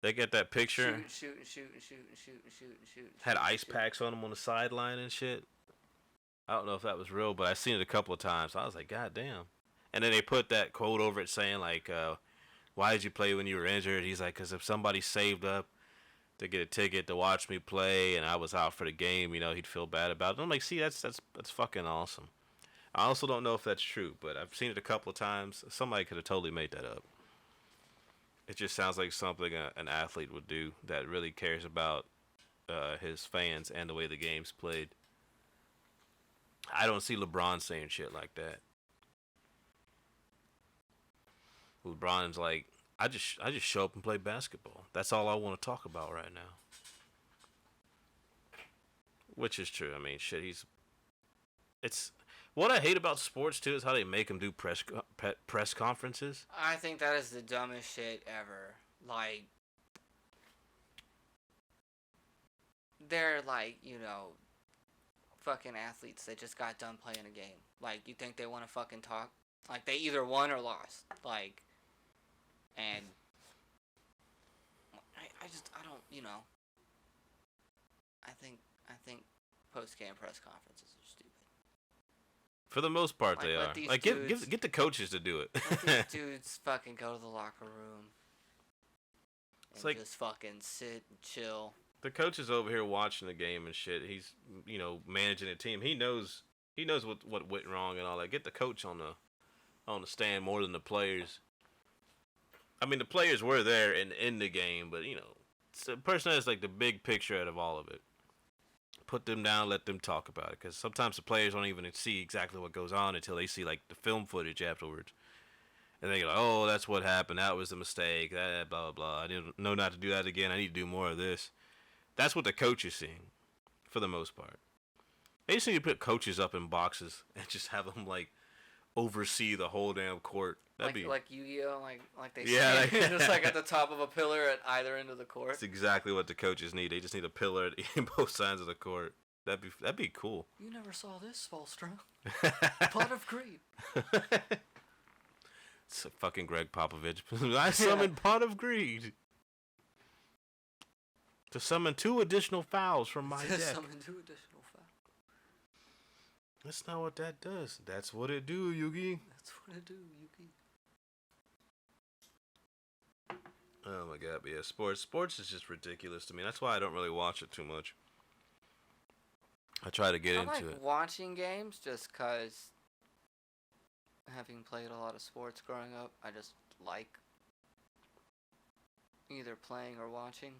They get that picture. shoot. Had ice packs on him on the sideline and shit. I don't know if that was real, but I seen it a couple of times. I was like, God damn. And then they put that quote over it saying, like, why did you play when you were injured? He's like, because if somebody saved up to get a ticket to watch me play and I was out for the game, he'd feel bad about it. And I'm like, see, that's fucking awesome. I also don't know if that's true, but I've seen it a couple of times. Somebody could have totally made that up. It just sounds like something an athlete would do that really cares about his fans and the way the game's played. I don't see LeBron saying shit like that. LeBron's like, I just show up and play basketball. That's all I want to talk about right now. Which is true. I mean, shit, it's what I hate about sports too is how they make him do press conferences. I think that is the dumbest shit ever. Like, they're like, fucking athletes that just got done playing a game. Like, you think they want to fucking talk? Like, they either won or lost. Like, and I don't, I think post-game press conferences are stupid. For the most part, they are. Like, get the coaches to do it. Let these dudes fucking go to the locker room and like, just fucking sit and chill. The coach is over here watching the game and shit. He's, managing a team. He knows what went wrong and all that. Get the coach on the stand more than the players. I mean, the players were there in the game, but it's the person that's like the big picture out of all of it. Put them down, let them talk about it, because sometimes the players don't even see exactly what goes on until they see like the film footage afterwards, and they go, "Oh, that's what happened. That was the mistake. That blah blah blah. I didn't know not to do that again. I need to do more of this." That's what the coach is seeing, for the most part. They just need to put coaches up in boxes and just have them like oversee the whole damn court. That'd be like Yu-Gi-Oh, like they yeah, stand just like at the top of a pillar at either end of the court. That's exactly what the coaches need. They just need a pillar at both sides of the court. That'd be cool. You never saw this, Spolstra. Pot of greed. It's fucking Greg Popovich. I summoned Pot of Greed to summon 2 additional fouls from my deck. Summon 2 additional fouls. That's not what that does. That's what it do, Yugi. That's what it do, Yugi. Oh my god, but yeah, sports is just ridiculous to me. That's why I don't really watch it too much. I try to get into it. I like watching games just because, having played a lot of sports growing up, I just like either playing or watching.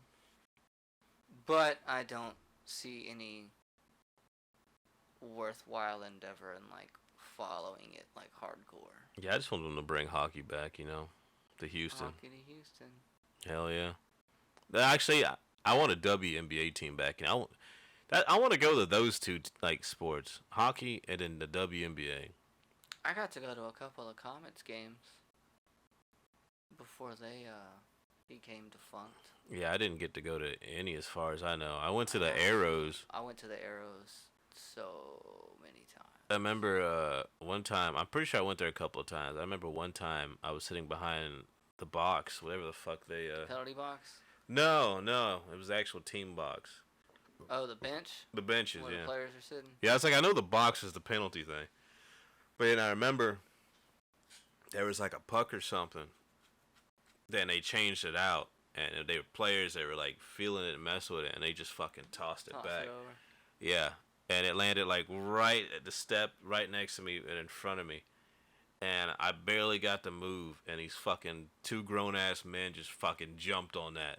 But I don't see any worthwhile endeavor in like following it like hardcore. Yeah, I just want them to bring hockey back, to Houston. Hockey to Houston. Hell yeah. Actually, I want a WNBA team back. I want to go to those two like sports, hockey and then the WNBA. I got to go to a couple of Comets games before they became defunct. Yeah, I didn't get to go to any as far as I know. I went to the Arrows. I went to the Arrows. so many times. I remember one time. I'm pretty sure I went there a couple of times. I remember one time I was sitting behind the box, whatever the fuck they. Penalty box? No, it was the actual team box. Oh, the bench? The benches, where yeah. the players are sitting? Yeah, it's like I know the box is the penalty thing, but then I remember there was like a puck or something. Then they changed it out, and they were players that were like feeling it and messing with it, and they just fucking tossed it back. It over. Yeah, and it landed like right at the step, right next to me and in front of me, and I barely got to move, and these fucking two grown ass men just fucking jumped on that,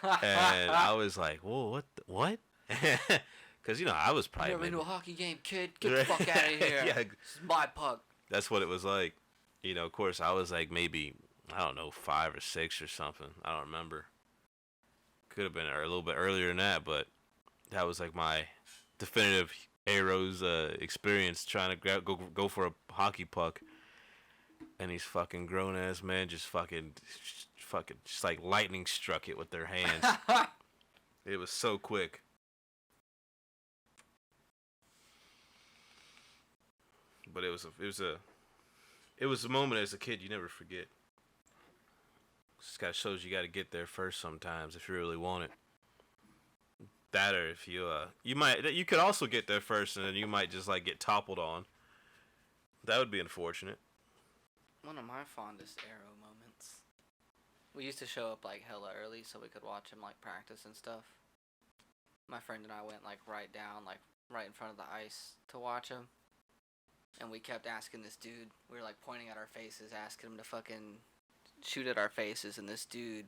and I was like, whoa, what? Because I was probably Never been to a hockey game, kid. Get the fuck out of here. Yeah, this is my puck. That's what it was like. Of course, I was like maybe, I don't know, 5 or 6 or something. I don't remember. Could have been a little bit earlier than that, but that was like my definitive Arrows experience trying to go for a hockey puck. And these fucking grown ass men just fucking just like lightning struck it with their hands. It was so quick. But it was a moment as a kid you never forget. Just kind of shows you got to get there first sometimes if you really want it. That or if you could also get there first and then you might just like get toppled on. That would be unfortunate. One of my fondest Arrow moments. We used to show up like hella early so we could watch him like practice and stuff. My friend and I went like right down, like right in front of the ice to watch him. And we kept asking this dude, we were like pointing at our faces, asking him to fucking shoot at our faces, and this dude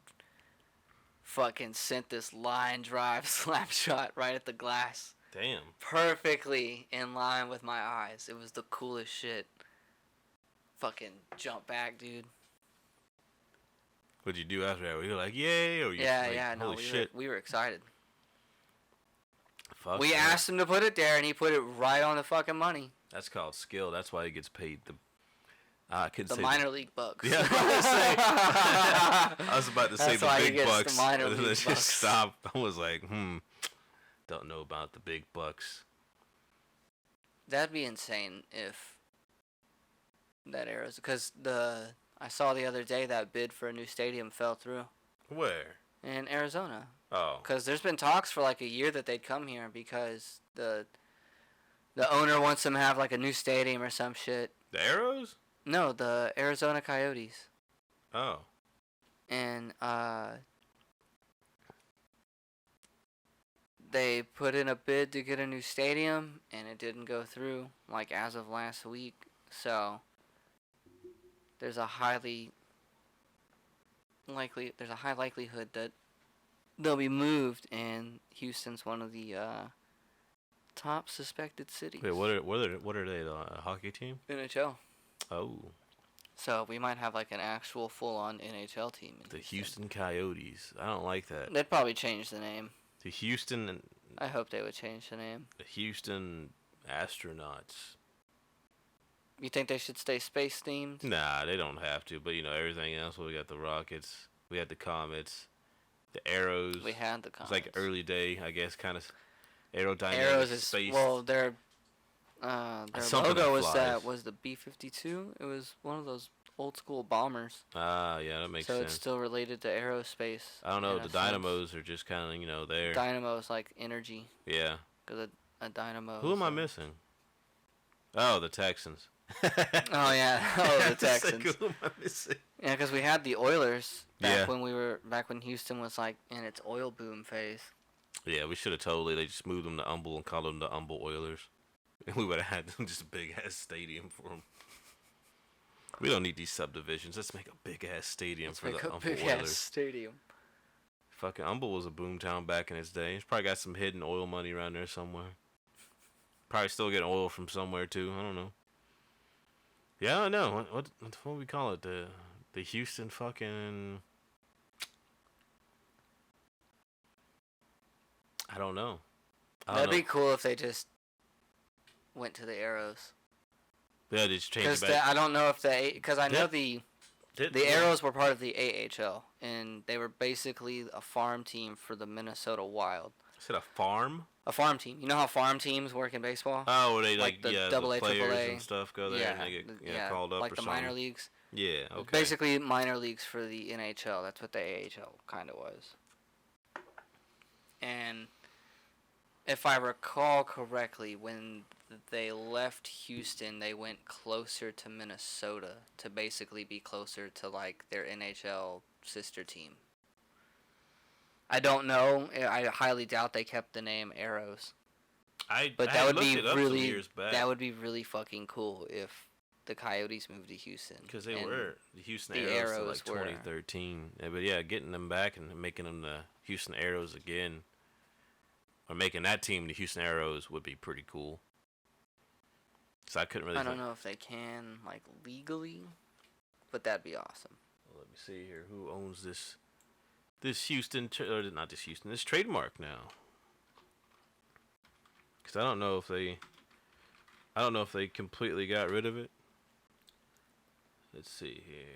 fucking sent this line drive slap shot right at the glass. Damn. Perfectly in line with my eyes. It was the coolest shit. Fucking jump back, dude. What'd you do after that? Were you like, yay? Or you no, we were excited. Fuck we that. asked him to put it there, and he put it right on the fucking money. That's called skill. That's why he gets paid the minor league bucks. Yeah, I was about to say the big bucks. The minor and then league it bucks. just stopped. I was like, don't know about the big bucks. That'd be insane if that Arrows, because I saw the other day that bid for a new stadium fell through. Where? In Arizona. Oh. Because there's been talks for like a year that they'd come here because the owner wants them to have like a new stadium or some shit. The Arrows? No, the Arizona Coyotes. Oh. And they put in a bid to get a new stadium, and it didn't go through, like as of last week. So there's a high likelihood that they'll be moved, and Houston's one of the top suspected cities. Wait, what are they? A hockey team? NHL. Oh. So we might have like an actual full-on NHL team. The Houston Coyotes. I don't like that. They'd probably change the name. The Houston. I hope they would change the name. The Houston Astronauts. You think they should stay space themed? Nah, they don't have to. But everything else. We got the Rockets. We had the Comets. The Arrows. We had the Comets. It's like early day, I guess, kind of aerodynamic Arrows is space. well, their logo was the B-52. It was one of those old school bombers. Ah, yeah, that makes sense. So it's still related to aerospace. I don't know. The dynamos are just kind of there. Dynamos like energy. Yeah. Because a dynamo. Who am I missing? Oh, the Texans. Oh yeah. Oh, the Texans. Like, who am I missing? Yeah, because we had the Oilers back Yeah. when Houston was like in its oil boom phase. Yeah, we should have they just moved them to Humble and called them the Humble Oilers. And we would have had just a big ass stadium for them. We don't need these subdivisions. Let's make a big ass stadium for the Humble Oilers. Stadium. Fucking Humble was a boom town back in its day. It's probably got some hidden oil money around there somewhere. Probably still getting oil from somewhere too. I don't know. Yeah, I don't know. What do we call it? The Houston fucking. I don't know. That'd be cool if they just went to the Arrows. Yeah, they just changed it back. I don't know if because I know the Yeah. Arrows were part of the AHL, and they were basically a farm team for the Minnesota Wild. Is it a farm? A farm team. You know how farm teams work in baseball? Oh, where they Like the the AA, players AAA. and stuff go there and they get called up like or the something. minor leagues. Yeah, okay. Basically, minor leagues for the NHL. That's what the AHL kind of was. And if I recall correctly, when they left Houston, they went closer to Minnesota to basically be closer to like their NHL sister team. I don't know. I highly doubt they kept the name Arrows. But that would be really really fucking cool if the Coyotes moved to Houston. Because they were the Houston Arrows in like 2013. Yeah, but yeah, getting them back and making them the Houston Arrows again, or making that team the Houston Arrows would be pretty cool. So I couldn't really. I don't know if they can like legally, but that'd be awesome. Well, let me see here. Who owns this? This Houston, or not this Houston, this trademark now. Because I don't know if they completely got rid of it. Let's see here.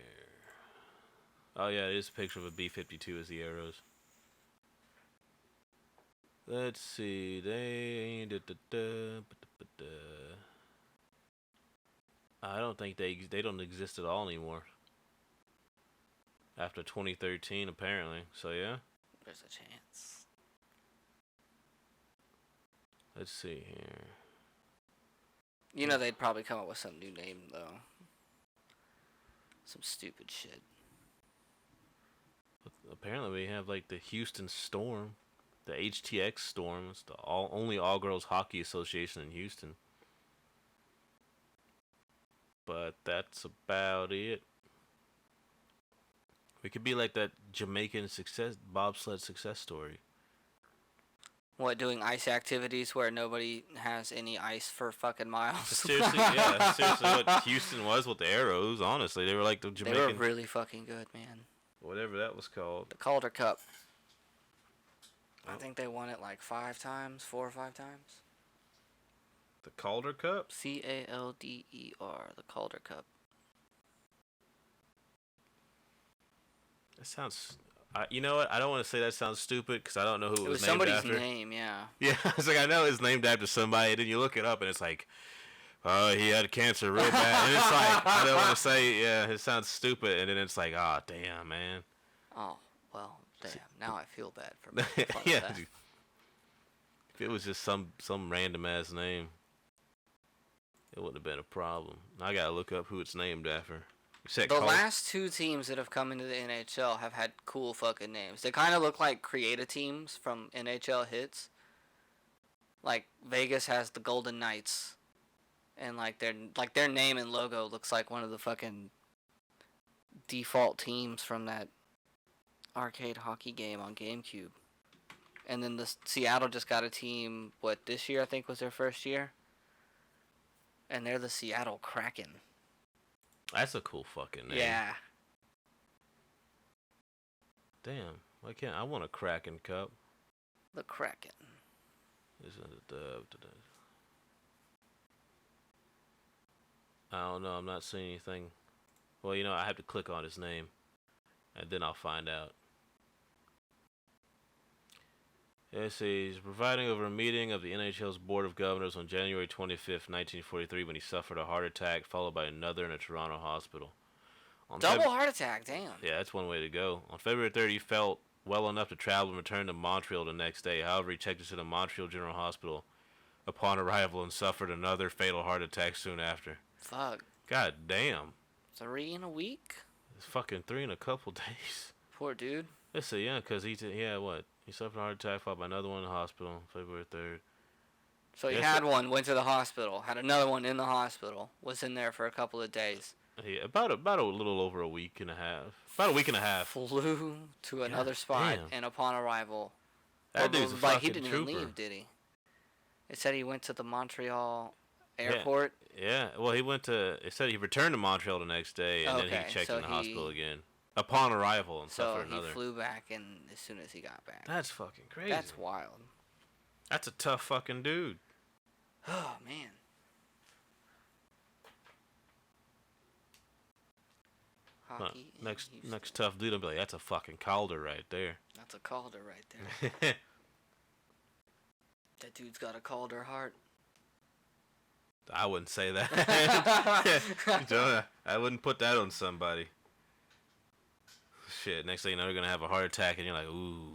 Oh yeah, it is a picture of a B-52 as the Arrows. Let's see, I don't think they don't exist at all anymore. After 2013, apparently. So yeah. There's a chance. Let's see here. You know they'd probably come up with some new name though. Some stupid shit. Apparently we have like the Houston Storm, the HTX Storm. It's the only all-girls hockey association in Houston. But that's about it. We could be like that Jamaican bobsled success story. What, doing ice activities where nobody has any ice for fucking miles? Seriously, yeah. Seriously, what Houston was with the Arrows, honestly. They were like the Jamaican... They were really fucking good, man. Whatever that was called. The Calder Cup. I think they won it like 4 or 5 times. The Calder Cup? Calder, the Calder Cup. That sounds... you know what? I don't want to say that sounds stupid because I don't know who it was named somebody's after. name, yeah. Yeah, it's like I know it's named after somebody, and then you look it up and it's like, oh, he had cancer real bad. And it's like, I don't want to say, yeah, it sounds stupid, and then it's like, oh, damn, man. Oh, well, damn. Now I feel bad for me. Yeah, dude. If it was just some random ass name, it wouldn't have been a problem. I gotta look up who it's named after. The last 2 teams that have come into the NHL have had cool fucking names. They kind of look like creative teams from NHL hits. Like Vegas has the Golden Knights, and like their name and logo looks like one of the fucking default teams from that arcade hockey game on GameCube. And then the Seattle just got a team. This year I think was their first year, and they're the Seattle Kraken. That's a cool fucking name. Yeah. Damn. Why can't I want a Kraken Cup? The Kraken. I don't know. I'm not seeing anything. Well, you know, I have to click on his name, and then I'll find out. It says, presiding over a meeting of the NHL's Board of Governors on January 25th, 1943, when he suffered a heart attack, followed by another in a Toronto hospital. Double heart attack, damn. Yeah, that's one way to go. On February 3rd, he felt well enough to travel and return to Montreal the next day. However, he checked into the Montreal General Hospital upon arrival and suffered another fatal heart attack soon after. Fuck. God damn. 3 in a week? It's fucking 3 in a couple days. Poor dude. Let's see, yeah, because he suffered a heart attack, followed by another one in the hospital, February 3rd. So he had one, went to the hospital, had another one in the hospital, was in there for a couple of days. Yeah, about a little over a week and a half. About a week and a half. Flew to another spot, and upon arrival... That dude's a fucking he didn't trooper. even leave, did he? It said he went to the Montreal airport. Yeah, well, it said he returned to Montreal the next day, and then he checked in the hospital again. Upon arrival and suffered another. So he flew back as soon as he got back. That's fucking crazy. That's wild. That's a tough fucking dude. Oh, man. Hockey. Next tough dude, I'll be like, that's a fucking Calder right there. That's a Calder right there. That dude's got a Calder heart. I wouldn't say that. I wouldn't put that on somebody. Shit, next thing you know, they're going to have a heart attack, and you're like, ooh.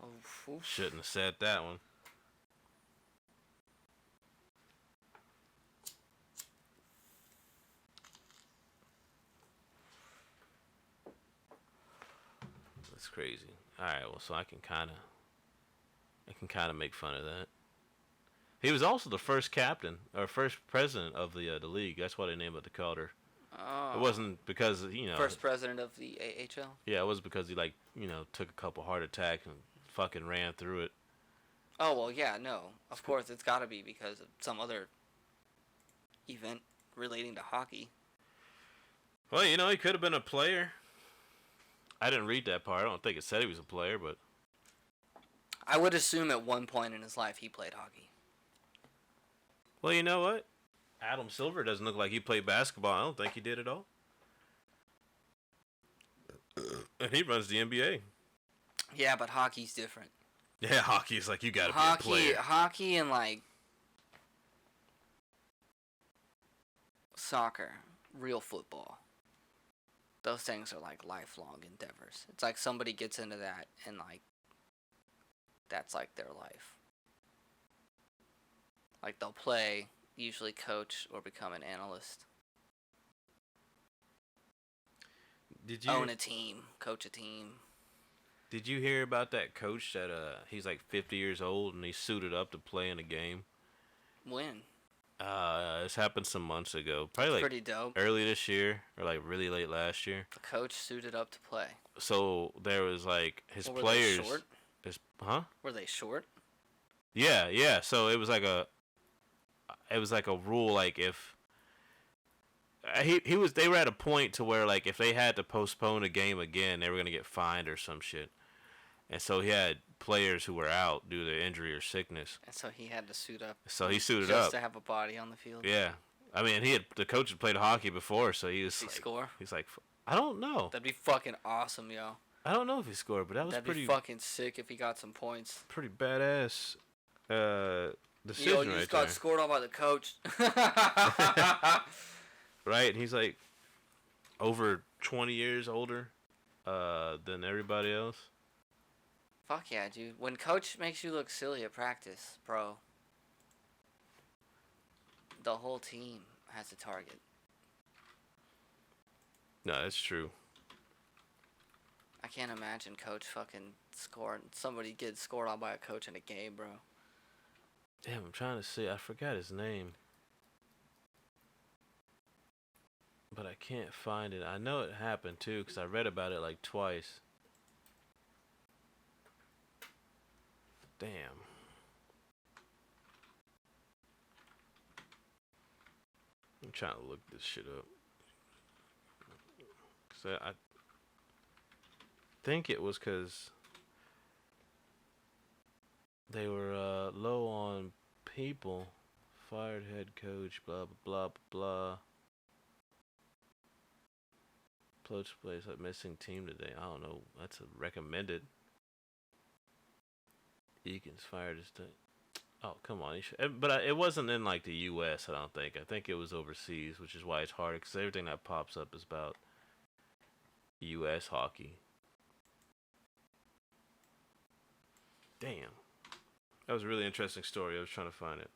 Oh, Shouldn't have said that one. That's crazy. Alright, well, so I can kind of make fun of that. He was also the first captain, or first president of the league. That's why they named it the Calder. Oh. It wasn't because, First president of the AHL? Yeah, it was because he, took a couple heart attacks and fucking ran through it. Oh, well, yeah, no. Of course, it's got to be because of some other event relating to hockey. Well, he could have been a player. I didn't read that part. I don't think it said he was a player, but... I would assume at one point in his life he played hockey. Well, you know what? Adam Silver doesn't look like he played basketball. I don't think he did at all. And he runs the NBA. Yeah, but hockey's different. Yeah, hockey is like you gotta be a player. Hockey and soccer, real football. Those things are like lifelong endeavors. It's like somebody gets into that and that's like their life. Like they'll play, usually coach or become an analyst. Did you own a team, coach a team? Did you hear about that coach that he's like 50 years old and he suited up to play in a game? When? This happened some months ago. Probably pretty dope. Early this year or like really late last year. A coach suited up to play. So there was like his Were players. They short? Were they short? Yeah. So it was like a rule, like if they were at a point to where like if they had to postpone a game again, they were gonna get fined or some shit. And so he had players who were out due to injury or sickness. And so he had to suit up. So he suited up just to have a body on the field. Yeah, I mean the coach had played hockey before, so he was. Did he score? He's like, I don't know. That'd be fucking awesome, yo. I don't know if he scored, but that'd be fucking sick if he got some points. Pretty badass decision. Yo, you just got scored on by the coach. Right, and he's like over 20 years older than everybody else. Fuck yeah, dude. When coach makes you look silly at practice, bro, the whole team has a target. No, that's true. I can't imagine coach fucking scoring. Somebody gets scored on by a coach in a game, bro. Damn, I'm trying to see. I forgot his name. But I can't find it. I know it happened too because I read about it like twice. Damn. I'm trying to look this shit up. Cause I think it was because they were low on people. Fired head coach, blah, blah, blah, blah. Coach plays a missing team today. I don't know. That's a recommended. Eakins fired his team. Oh, come on. But it wasn't in like the U.S., I don't think. I think it was overseas, which is why it's harder because everything that pops up is about U.S. hockey. Damn. That was a really interesting story. I was trying to find it.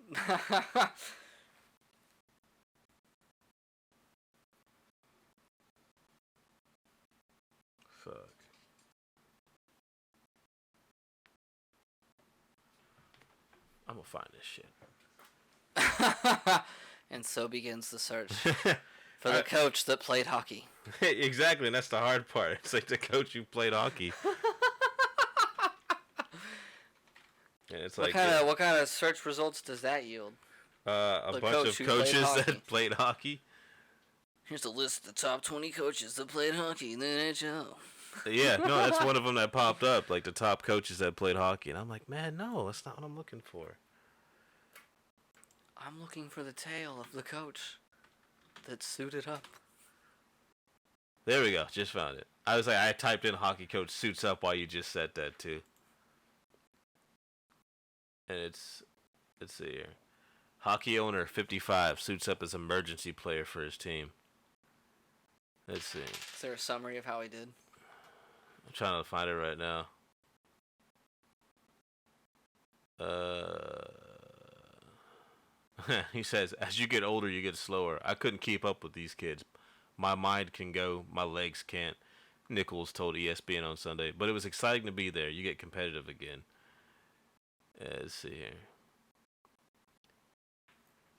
Fuck. I'm gonna find this shit. And so begins the search for the coach that played hockey. Exactly, and that's the hard part. It's like the coach who played hockey. And it's what kind of search results does that yield? A bunch of coaches that played hockey. Here's a list of the top 20 coaches that played hockey in the NHL. Yeah, no, that's one of them that popped up, like the top coaches that played hockey. And I'm like, man, no, that's not what I'm looking for. I'm looking for the tale of the coach that suited up. There we go, just found it. I was like, I typed in hockey coach suits up while you just said that too. And let's see here. Hockey owner 55 suits up as emergency player for his team. Let's see. Is there a summary of how he did? I'm trying to find it right now. He says, as you get older, you get slower. I couldn't keep up with these kids. My mind can go, my legs can't. Nichols told ESPN on Sunday. But it was exciting to be there. You get competitive again. Let's see here.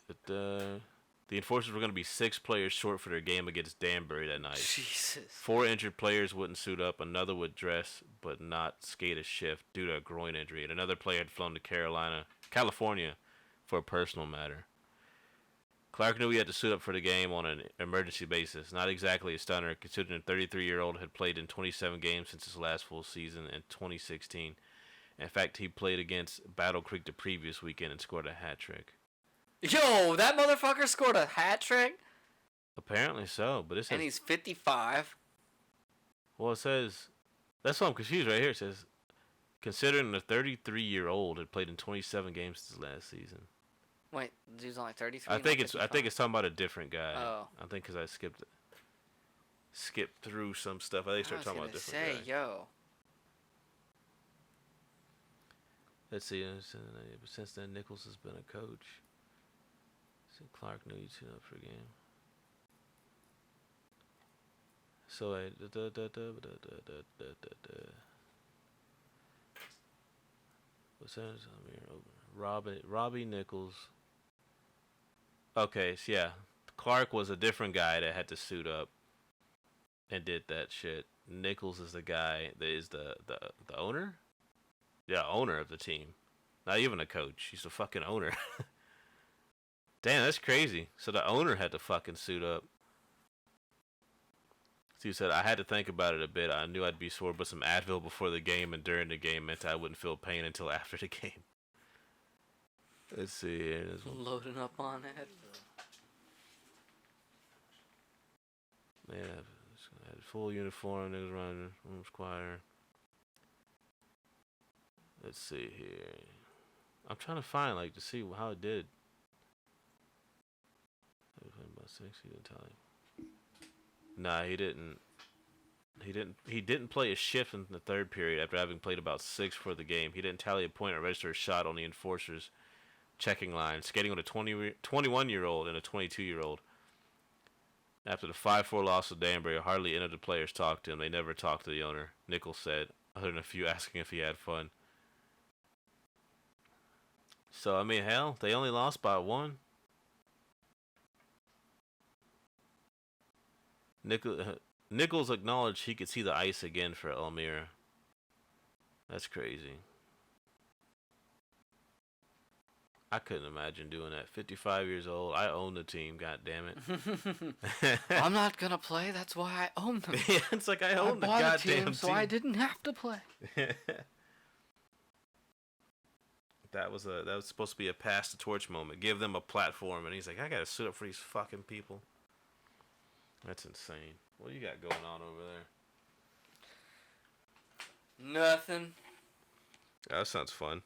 But, the Enforcers were going to be 6 players short for their game against Danbury that night. Jesus. 4 injured players wouldn't suit up. Another would dress but not skate a shift due to a groin injury. And another player had flown to California for a personal matter. Clark knew he had to suit up for the game on an emergency basis. Not exactly a stunner, considering the 33-year-old had played in 27 games since his last full season in 2016. In fact, he played against Battle Creek the previous weekend and scored a hat trick. Yo, that motherfucker scored a hat trick? Apparently so, but it says... And he's 55. Well, it says... That's why I'm confused right here. It says, considering the 33-year-old had played in 27 games since last season. Wait, the dude's only 33? I think it's talking about a different guy. Oh. I think because I skipped through some stuff. I think started talking about a different guy. Yo. Let's see. Since then, Nichols has been a coach. Clark knew he'd tune up for a game. So, what's that? Robbie Nichols. Okay, so yeah. Clark was a different guy that had to suit up and did that shit. Nichols is the guy that is the owner? Yeah, owner of the team. Not even a coach. He's the fucking owner. Damn, that's crazy. So the owner had to fucking suit up. So he said, I had to think about it a bit. I knew I'd be sore, but some Advil before the game and during the game meant I wouldn't feel pain until after the game. Let's see here. Loading up on it. Yeah, had full uniform. Niggas running. Squire. Let's see here. I'm trying to find, to see how it did. He didn't tell him. Nah, he didn't. He didn't play a shift in the third period after having played about 6 for the game. He didn't tally a point or register a shot on the Enforcers checking line, skating with a 21-year-old and a 22-year-old. After the 5-4 loss to Danbury, hardly any of the players talked to him. They never talked to the owner, Nichols said, other than a few asking if he had fun. So, I mean, hell, they only lost by 1. Nichols acknowledged he could see the ice again for Elmira. That's crazy. I couldn't imagine doing that. 55 years old. I own the team. God damn it. I'm not gonna play. That's why I own them. Yeah, it's like I own the goddamn team, so I didn't have to play. That was supposed to be a pass the torch moment. Give them a platform, and he's like, I gotta suit up for these fucking people. That's insane. What do you got going on over there? Nothing. Yeah, that sounds fun.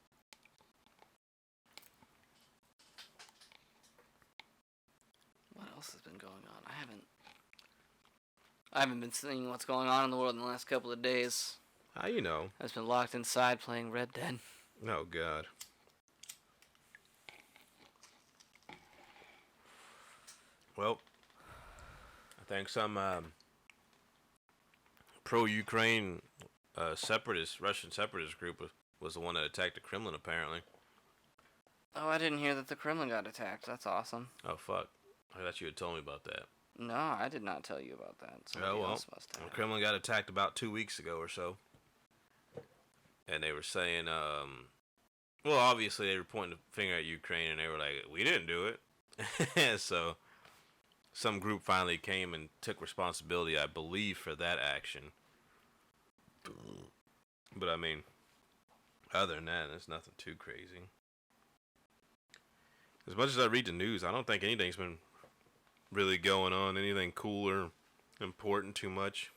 What else has been going on? I haven't been seeing what's going on in the world in the last couple of days. How you know? I've just been locked inside playing Red Dead. Oh, God. Well, I think some pro-Ukraine Russian separatist group was the one that attacked the Kremlin, apparently. Oh, I didn't hear that the Kremlin got attacked. That's awesome. Oh, fuck. I thought you had told me about that. No, I did not tell you about that. Somebody else must have. The Kremlin got attacked about 2 weeks ago or so. And they were saying, well, obviously they were pointing the finger at Ukraine, and they were like, we didn't do it. So some group finally came and took responsibility, I believe, for that action. But, I mean, other than that, it's nothing too crazy. As much as I read the news, I don't think anything's been really going on, anything cool or important too much.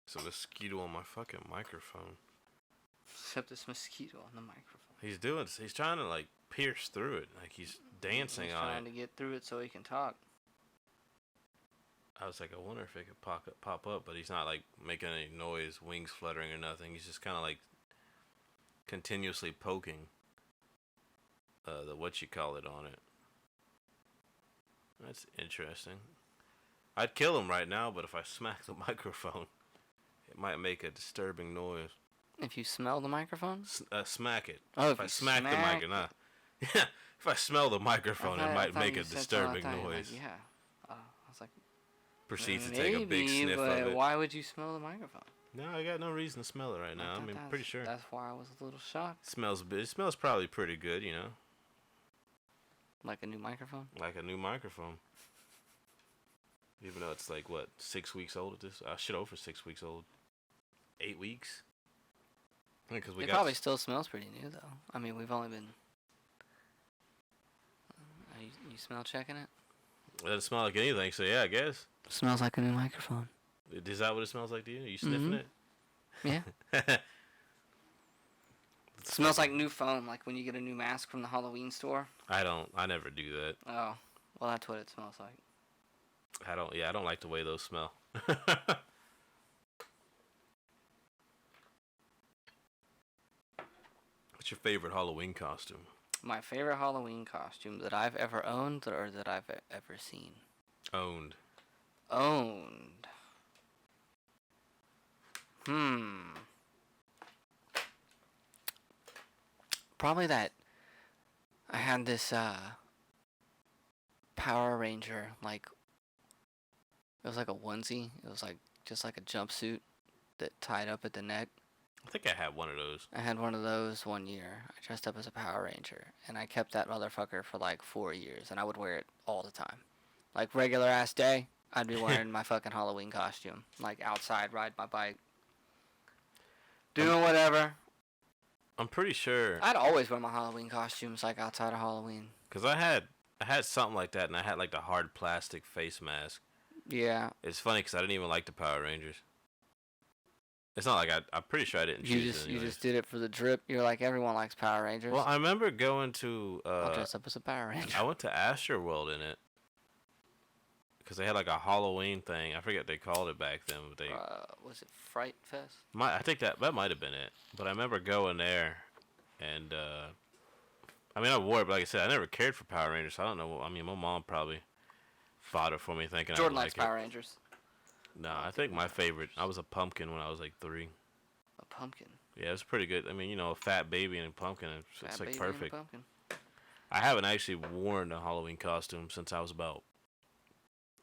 There's a mosquito on my fucking microphone. except this mosquito on the microphone. He's trying to, like, pierce through it. Like, he's dancing He's on trying it. to get through it so he can talk. I was like, I wonder if it could pop up, but he's not, like, making any noise, wings fluttering or nothing. He's just kind of, like, continuously poking the whatchamacallit on it. That's interesting. I'd kill him right now, but if I smack the microphone, it might make a disturbing noise. If you smell the microphone? Smack it. Oh, if I smack the microphone, yeah. If I smell the microphone, it might make a disturbing noise. Like, yeah. I was like, Proceeds to take a big sniff but of it. why would you smell the microphone? No, I got no reason to smell it right now. I mean, pretty sure. That's why I was a little shocked. It smells probably pretty good, you know. Like a new microphone? Like a new microphone. Even though it's like, what, 6 weeks old at this? Shit, over 6 weeks old. 8 weeks? Because It probably still smells pretty new, though. I mean, we've only been... you smell checking it? It doesn't smell like anything, so yeah, I guess. It smells like a new microphone. Is that what it smells like to you? Are you sniffing it? Yeah. It smells like new foam, like when you get a new mask from the Halloween store. I never do that. Oh, well, that's what it smells like. I don't like the way those smell. What's your favorite Halloween costume? My favorite Halloween costume that I've ever owned or that I've ever seen? Owned. Probably that I had this Power Ranger, like, it was like a onesie. It was like just like a jumpsuit that tied up at the neck. I think I had one of those. I had one of those one year. I dressed up as a Power Ranger, and I kept that motherfucker for like 4 years, and I would wear it all the time. Like regular ass day, I'd be wearing my fucking Halloween costume, like outside, riding my bike, doing whatever. I'm pretty sure. I'd always wear my Halloween costumes, like outside of Halloween. Cause I had something like that, and I had like the hard plastic face mask. Yeah. It's funny because I didn't even like the Power Rangers. It's not like I'm pretty sure I didn't choose it. You just did it for the drip. You're like, everyone likes Power Rangers. Well, I remember going to. I'll dress up as a Power Ranger. I went to Astroworld in it. Because they had like a Halloween thing. I forget what they called it back then. But was it Fright Fest? I think that might have been it. But I remember going there, and I mean I wore it, but like I said, I never cared for Power Rangers. So I don't know. I mean, my mom probably bought it for me, thinking Jordan I would likes like Power it. Rangers. No, I think my favorite. I was a pumpkin when I was like 3. A pumpkin. Yeah, it was pretty good. I mean, you know, a fat baby and a pumpkin. It's like perfect. And a pumpkin. I haven't actually worn a Halloween costume since I was about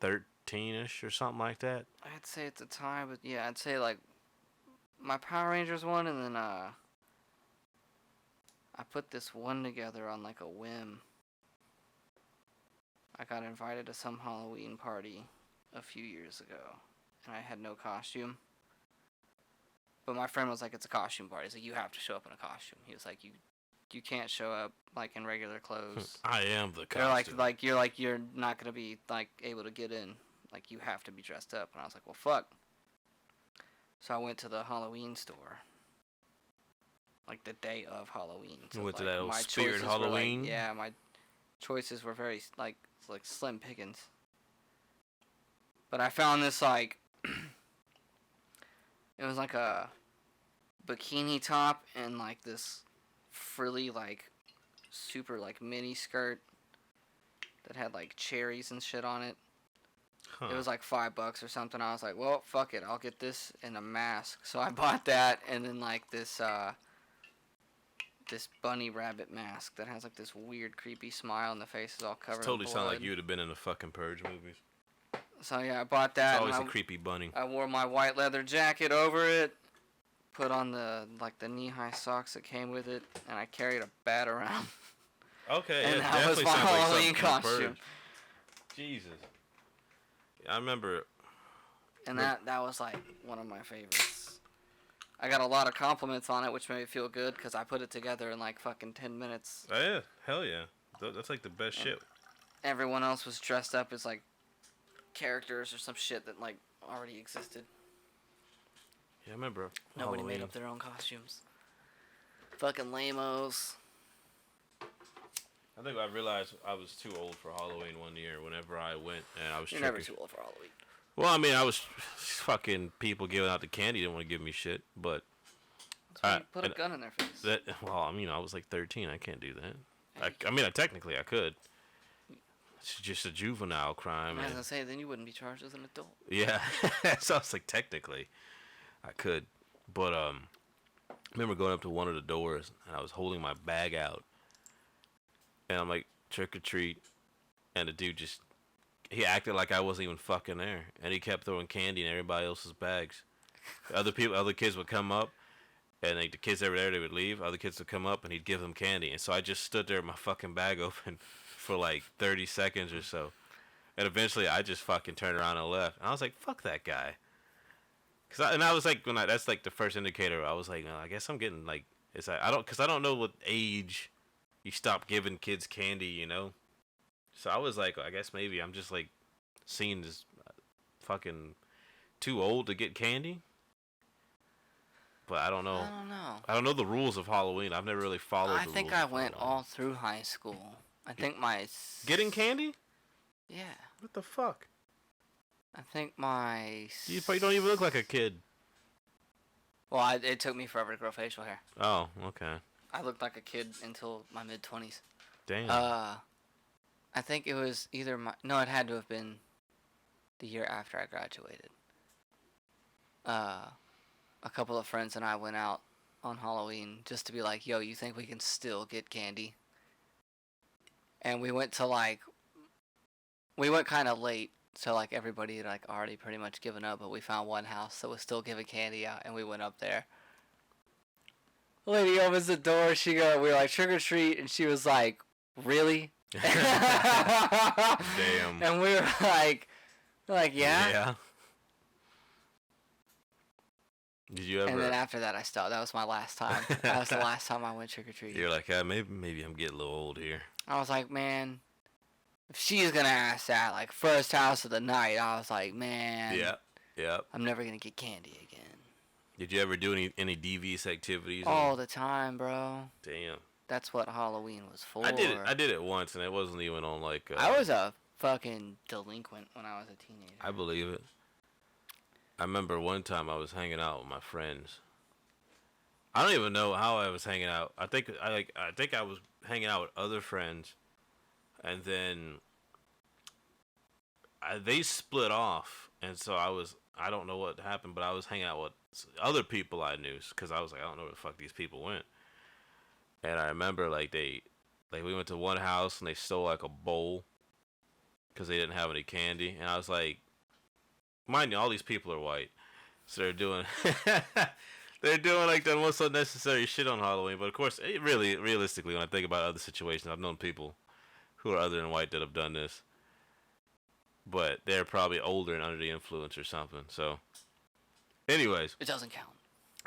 13ish or something like that. I'd say at the time, but yeah, I'd say like my Power Rangers one, and then I put this one together on like a whim. I got invited to some Halloween party a few years ago, and I had no costume. But my friend was like, "It's a costume party." He's like, "You have to show up in a costume." He was like, "You can't show up like in regular clothes." I am the They're costume. you're not gonna be like able to get in. Like, you have to be dressed up. And I was like, well, fuck. So I went to the Halloween store, like the day of Halloween. So, you went to like, that old my Spirit choices Halloween? Were, like, yeah, my choices were very like slim pickings. But I found this like it was like a bikini top and like this frilly like super like mini skirt that had like cherries and shit on it. Huh. It was like $5 or something. I was like, well, fuck it, I'll get this and a mask. So I bought that, and then like this bunny rabbit mask that has like this weird creepy smile, and the face is all covered. Totally in blood. sound like you would have been in the fucking Purge movies. So yeah, I bought that. It's always a creepy bunny. I wore my white leather jacket over it, put on the knee-high socks that came with it, and I carried a bat around. Okay, and yeah, that definitely was my sounds like Halloween something from costume. Purge. Jesus. I remember. And that was like one of my favorites. I got a lot of compliments on it, which made me feel good because I put it together in like fucking 10 minutes. Oh yeah, hell yeah. That's like the best shit. Everyone else was dressed up as like characters or some shit that like already existed. Yeah, I remember. Nobody Halloween. made up their own costumes. Fucking lamos. I think I realized I was too old for Halloween one year whenever I went and I was You're never too old for Halloween. Well, I mean, I was fucking people giving out the candy didn't want to give me shit, but That's why you put a gun in their face. Well, I mean, I was like 13. I can't do that. I mean, technically I could. It's just a juvenile crime. I was gonna say, then you wouldn't be charged as an adult. Yeah, so I was like, technically, I could, but I remember going up to one of the doors and I was holding my bag out, and I'm like, trick or treat, and the dude he acted like I wasn't even fucking there, and he kept throwing candy in everybody else's bags. Other kids would come up, and the kids that were there, they would leave. Other kids would come up, and he'd give them candy, and so I just stood there with my fucking bag open for like 30 seconds or so, and eventually I just fucking turned around and left. And I was like, fuck that guy. I was like, that's like the first indicator. I was like, I guess I'm getting like, I don't know what age you stop giving kids candy, you know. So I was like, I guess maybe I'm just like seen as fucking too old to get candy. But I don't know. I don't know the rules of Halloween. I've never really followed the rules. I think I went all through high school. I think getting candy? Yeah. What the fuck? I think my... You don't even look like a kid. Well, it took me forever to grow facial hair. Oh, okay. I looked like a kid until my mid-20s. Damn. I think it was either no, it had to have been the year after I graduated. A couple of friends and I went out on Halloween just to be like, yo, you think we can still get candy? And we went kind of late, so like everybody had like already pretty much given up, but we found one house that was still giving candy out, and we went up there. The lady opens the door, we were like, trick or treat, and she was like, really? Damn. And we were like, yeah? Yeah. Did you ever? And then after that, I stopped. That was my last time. That was the last time I went trick-or-treating. You're like, maybe I'm getting a little old here. I was like, man, if she's going to ask that, like, first house of the night, I was like, man. Yeah. I'm never going to get candy again. Did you ever do any devious activities? All the time, bro. Damn. That's what Halloween was for. I did it once, and it wasn't even on, like... I was a fucking delinquent when I was a teenager. I believe it. I remember one time I was hanging out with my friends. I don't even know how I was hanging out. I think I was hanging out with other friends, and then they split off, and so I don't know what happened, but I was hanging out with other people I knew, because I was like, I don't know where the fuck these people went. And I remember we went to one house and they stole like a bowl because they didn't have any candy, and I was like, mind you, all these people are white, so they're doing like the most unnecessary shit on Halloween. But of course, realistically, when I think about other situations, I've known people who are other than white that have done this, but they're probably older and under the influence or something. So, anyways, it doesn't count.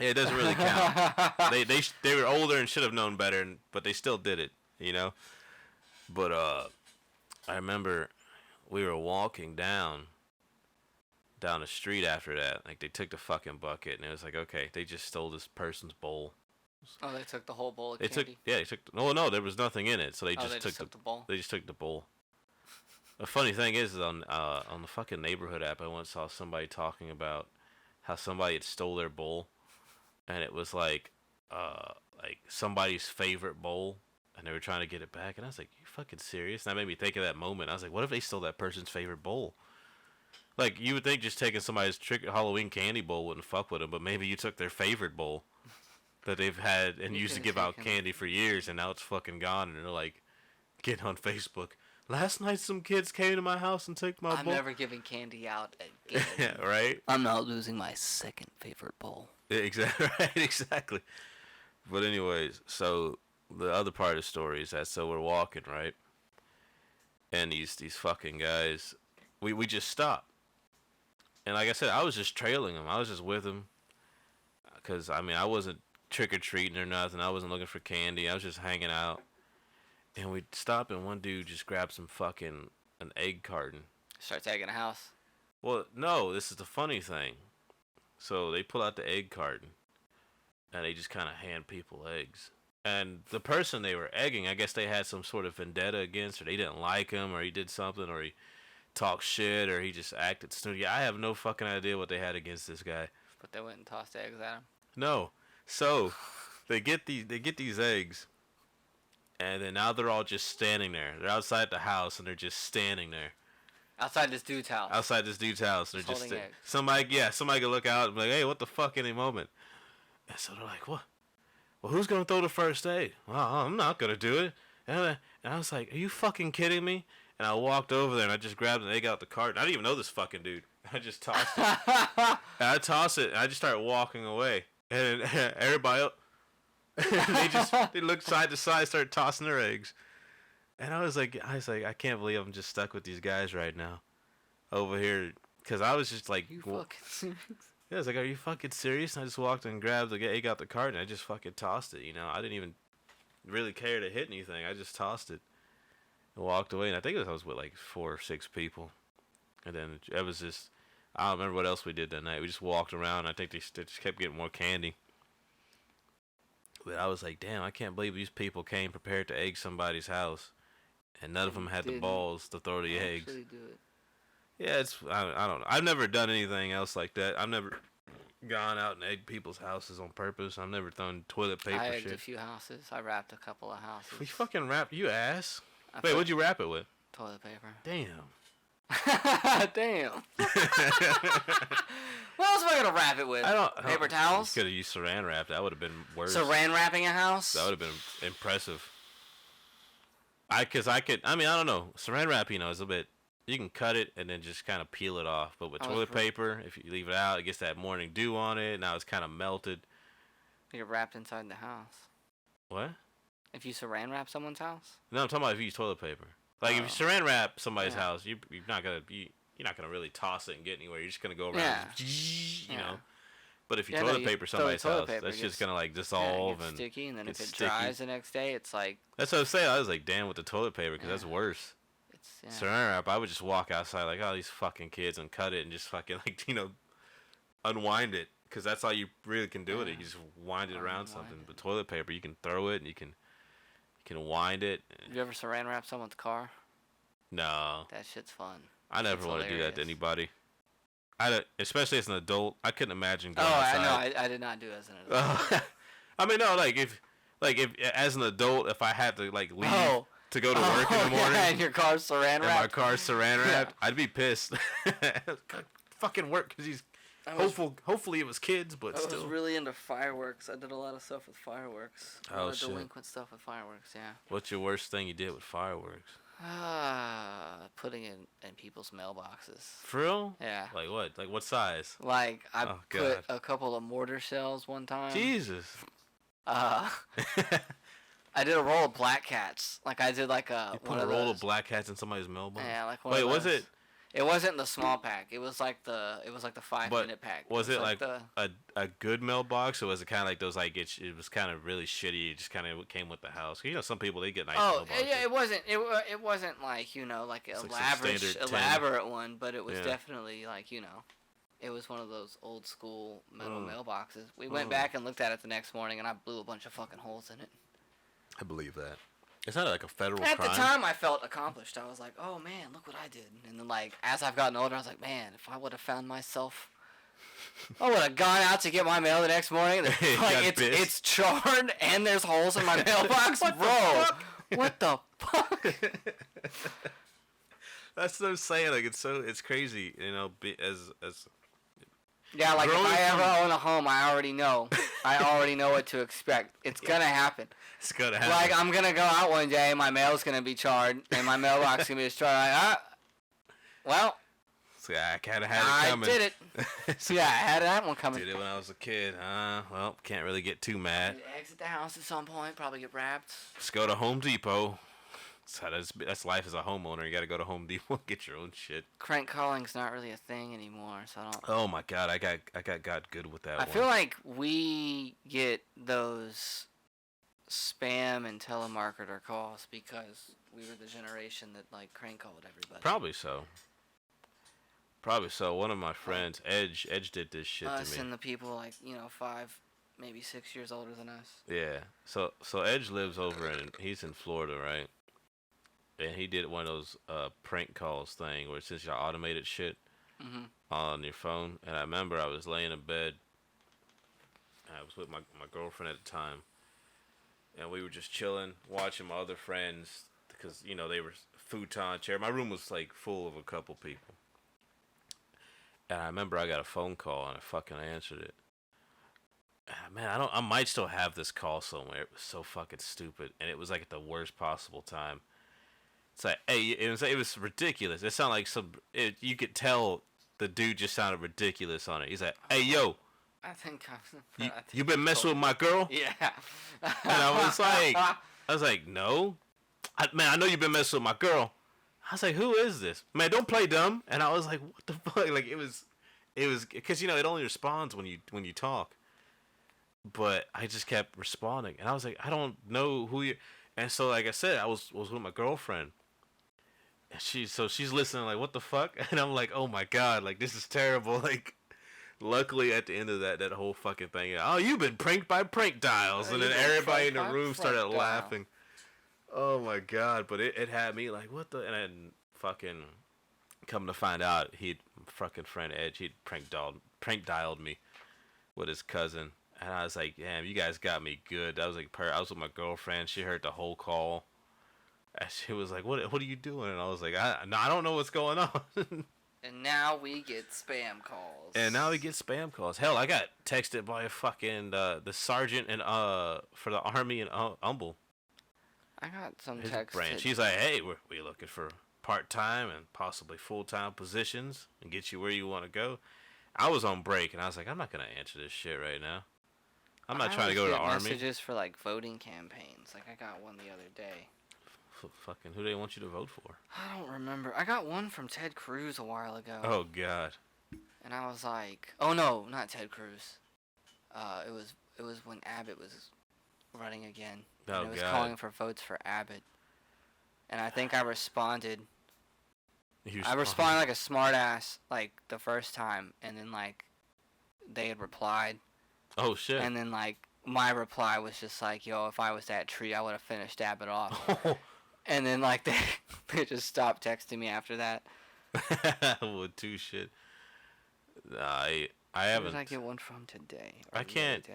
Yeah, it doesn't really count. They were older and should have known better, but they still did it, you know. But I remember we were walking down the street after that. Like, they took the fucking bucket, and it was like, okay, they just stole this person's bowl. Oh, they took the whole bowl of candy? They took... No, there was nothing in it, so they just took the bowl? They just took the bowl. The funny thing is on the fucking neighborhood app, I once saw somebody talking about how somebody had stole their bowl, and it was like somebody's favorite bowl, and they were trying to get it back, and I was like, you fucking serious? And that made me think of that moment. I was like, what if they stole that person's favorite bowl? Like, you would think just taking somebody's Halloween candy bowl wouldn't fuck with them, but maybe you took their favorite bowl that they've had and used to give out candy for years, and now it's fucking gone, and they're like, getting on Facebook, last night some kids came to my house and took my bowl. I'm never giving candy out again. Right? I'm not losing my second favorite bowl. Yeah, exactly. Right, exactly. But anyways, so the other part of the story is that, so we're walking, right? And these fucking guys, we just stopped. And like I said, I was just trailing them. I was just with them. Because, I mean, I wasn't trick-or-treating or nothing. I wasn't looking for candy. I was just hanging out. And we stopped, and one dude just grabbed an egg carton. Starts egging a house. Well, no, this is the funny thing. So they pull out the egg carton, and they just kind of hand people eggs. And the person they were egging, I guess they had some sort of vendetta against, or they didn't like him, or he did something, or he talked shit, or he just acted snooty. I have no fucking idea what they had against this guy. But they went and tossed eggs at him. No. So they get these eggs, and then now they're all just standing there. They're outside the house, and they're just standing there. Outside this dude's house. Outside this dude's house, they're just holding eggs. somebody could look out and be like, "Hey, what the fuck?" Any moment. And so they're like, "What? Well, who's gonna throw the first egg?" "Well, I'm not gonna do it." And I was like, "Are you fucking kidding me?" And I walked over there and I just grabbed an egg out the cart. I didn't even know this fucking dude. I just tossed it. And I tossed it and I just started walking away. And everybody, they looked side to side, started tossing their eggs. And I was like, I can't believe I'm just stuck with these guys right now, over here, because I was just like, You fucking serious? yeah, I was like, are you fucking serious? And I just walked and grabbed the egg out the cart and I just fucking tossed it. You know, I didn't even really care to hit anything. I just tossed it and walked away. And I think I was with like 4 or 6 people. And then it was just, I don't remember what else we did that night. We just walked around. I think they just kept getting more candy. But I was like, damn, I can't believe these people came prepared to egg somebody's house. And none of them had the balls to throw the eggs. Do it. Yeah, I don't know. I've never done anything else like that. I've never gone out and egged people's houses on purpose. I've never thrown toilet paper I egged shit. a few houses. I wrapped a couple of houses. We fucking wrap, you ass. I Wait, put what'd you wrap it with? toilet paper. Damn. Damn. What else am I gonna wrap it with? Paper towels? You could have used saran wrap. That would have been worse. Saran wrapping a house? That would have been impressive. I don't know. Saran wrap, you know, is a bit. You can cut it and then just kind of peel it off. But with toilet paper, if you leave it out, it gets that morning dew on it. Now it's kind of melted. You're wrapped inside the house. What? If you saran wrap someone's house? No, I'm talking about if you use toilet paper. Like if you saran wrap somebody's house, you're not gonna really toss it and get anywhere. You're just gonna go around, you know. But if you toilet paper somebody's house, that's just gonna like dissolve and sticky. And then if it sticky. dries the next day, it's like. That's what I was saying. I was like, damn, with the toilet paper, because that's worse. Saran wrap, I would just walk outside like, oh, these fucking kids, and cut it and just fucking like, you know, unwind it, because that's all you really can do with it. You just wind it around something. But toilet paper, you can throw it and you can wind it. Have you ever saran wrap someone's car? No. That shit's fun. I never want to do that to anybody. Especially as an adult, I couldn't imagine going outside. I know. I did not do it as an adult. I mean, no, like if as an adult, if I had to like leave to go to work in the morning, and your car's saran wrapped, and my car's saran wrapped, I'd be pissed. Fucking work, because he's hopefully it was kids, but I still. was really into fireworks. I did a lot of stuff with fireworks. A lot of delinquent stuff with fireworks. Yeah. What's your worst thing you did with fireworks? Putting in people's mailboxes. For real? Yeah. Like what? Like what size? Like I put a couple of mortar shells one time. Jesus. I did a roll of black cats. Like I did like a. You put a roll of black cats in somebody's mailbox. Yeah, like one. Wait, was it? It wasn't the small pack. It was like the 5-minute pack. Was it like a good mailbox, or was it kind of like those like it was kind of really shitty? It just kind of came with the house. You know, some people they get nice mailboxes. Oh yeah, it wasn't like, you know, like an elaborate one, but it was definitely like, you know, it was one of those old school metal mailboxes. We went back and looked at it the next morning, and I blew a bunch of fucking holes in it. I believe that. It's not like a federal crime. At the time, I felt accomplished. I was like, oh, man, look what I did. And then, like, as I've gotten older, I was like, man, if I would have found myself... I would have gone out to get my mail the next morning. Like, it's charred, and there's holes in my mailbox. Bro, what the fuck? That's what I'm saying. Like, it's crazy, you know, as yeah, like, if I ever own a home, I already know. I already know what to expect. It's gonna happen. It's gonna happen. Like, I'm gonna go out one day, and my mail's gonna be charred, and my mailbox is gonna be destroyed. Like, well. So I kind of had it coming. I did it. Yeah, I had that one coming. Did it when I was a kid. Well, can't really get too mad. Exit the house at some point, probably get wrapped. Just go to Home Depot. That's life as a homeowner. You got to go to Home Depot and get your own shit. Crank calling's not really a thing anymore, so I don't. Oh my god, I got good with that. I feel like we get those spam and telemarketer calls because we were the generation that like crank called everybody. Probably so. One of my friends, Edge did this shit to me. Us and the people like, you know, 5 maybe 6 years older than us. Yeah. So Edge lives over he's in Florida, right? And he did one of those prank calls thing where it's just your automated shit on your phone. And I remember I was laying in bed. I was with my girlfriend at the time, and we were just chilling, watching my other friends because they were futon chair. My room was like full of a couple people, and I remember I got a phone call and I fucking answered it. Man, I might still have this call somewhere. It was so fucking stupid, and it was like at the worst possible time. It's like, hey, it was ridiculous. It sounded like you could tell the dude just sounded ridiculous on it. He's like, hey, yo. I think you been messing with my girl? Yeah. And I was like, no. I know you've been messing with my girl. I was like, who is this? Man, don't play dumb. And I was like, what the fuck? Like, it was, because, it only responds when you talk. But I just kept responding. And I was like, I don't know who you. And so, like I said, I was with my girlfriend. And she's listening like, what the fuck? And I'm like, oh my God, like, this is terrible. Like, luckily, at the end of that whole fucking thing, you've been pranked by prank dials, and then everybody in the room started laughing. Oh my God! But it had me like, what the? And then fucking come to find out, fucking friend Edge, he'd prank dialed me with his cousin, and I was like, damn, you guys got me good. I was like, I was with my girlfriend. She heard the whole call, and she was like, what are you doing? And I was like, I don't know what's going on. And now we get spam calls. Hell, I got texted by a fucking the sergeant for the army in Humble. I got some text. She's like, hey, we're looking for part-time and possibly full-time positions and get you where you want to go. I was on break, and I was like, I'm not going to answer this shit right now. I'm not trying to go to the army. Messages for, like, voting campaigns. Like, I got one the other day. Fucking who do they want you to vote for? I don't remember. I got one from Ted Cruz a while ago. Oh God. And I was like, oh no, not Ted Cruz. It was when Abbott was running again. Oh, and it was God. calling for votes for Abbott. And I think I responded. I responded like a smartass like the first time, and then like they had replied. Oh shit. And then like my reply was just like, yo, if I was that tree, I would have finished Abbott off. And then, like, they just stopped texting me after that. Well, too shit. I haven't. Where did I get one from today? I can't.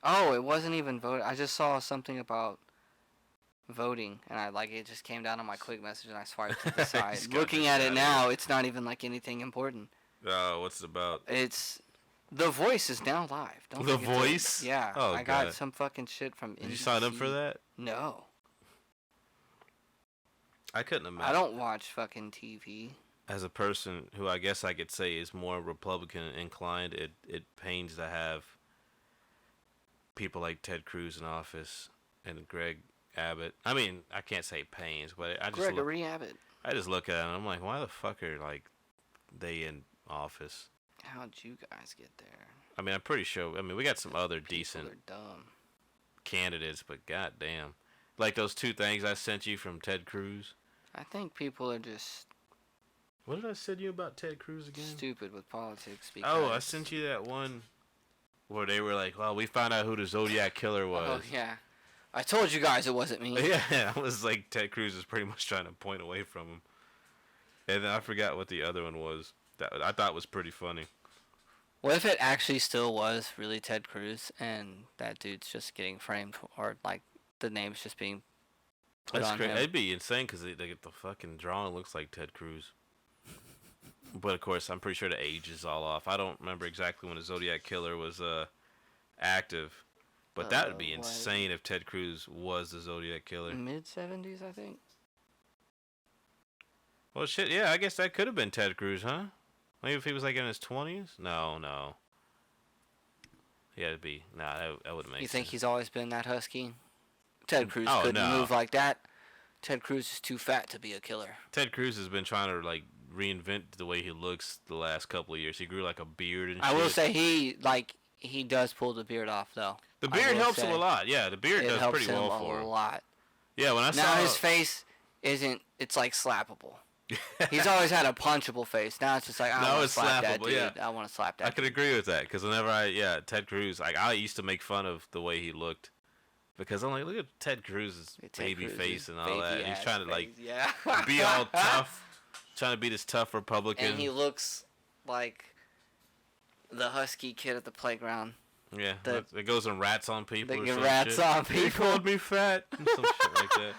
Oh, it wasn't even voting. I just saw something about voting, and it just came down on my quick message, and I swiped to the side. Looking at it now, it's not even, like, anything important. Oh, what's it about? It's... The Voice is now live. The Voice? Yeah. Oh, I got some fucking shit from NBC. Did you sign up for that? No. I couldn't imagine. I don't watch fucking TV. As a person who I guess I could say is more Republican inclined, it pains to have people like Ted Cruz in office and Greg Abbott. I mean, I can't say pains, but I just Abbott. I just look at it and I'm like, why the fuck are like they in office? How'd you guys get there? I mean, I'm pretty sure. I mean, we got some other People decent are dumb candidates, but goddamn, like those two things I sent you from Ted Cruz. I think people are just... What did I send you about Ted Cruz again? Stupid with politics. Oh, I sent you that one where they were like, well, we found out who the Zodiac Killer was. Oh, yeah. I told you guys it wasn't me. Yeah, it was like Ted Cruz is pretty much trying to point away from him. And then I forgot what the other one was. That I thought was pretty funny. What if it actually still was really Ted Cruz and that dude's just getting framed, or like the name's just being put on him? That'd be insane because the fucking drawing looks like Ted Cruz. But of course, I'm pretty sure the age is all off. I don't remember exactly when the Zodiac Killer was active, but that would be insane if Ted Cruz was the Zodiac Killer. Mid-70s, I think. Well, shit, yeah, I guess that could have been Ted Cruz, huh? Maybe if he was like in his 20s? No. Yeah, it'd be. Nah, that wouldn't make sense. You think he's always been that husky? Ted Cruz couldn't move like that. Ted Cruz is too fat to be a killer. Ted Cruz has been trying to like reinvent the way he looks the last couple of years. He grew like a beard and shit. I will say he does pull the beard off though. The beard helps him a lot. Yeah, the beard does pretty well for him. A lot. Yeah, when I saw now his face isn't. It's like slappable. He's always had a punchable face. Now it's just like, I Now want to it's slap that slappable, dude. yeah. I want to slap that I could agree with that because whenever Ted Cruz, like I used to make fun of the way he looked because I'm like, look at Ted Cruz's baby face and all that. And he's trying to like be all tough, trying to be this tough Republican. And he looks like the husky kid at the playground. Yeah, it goes and rats on people. They or get some rats shit. on people. He called me fat. Some shit like that.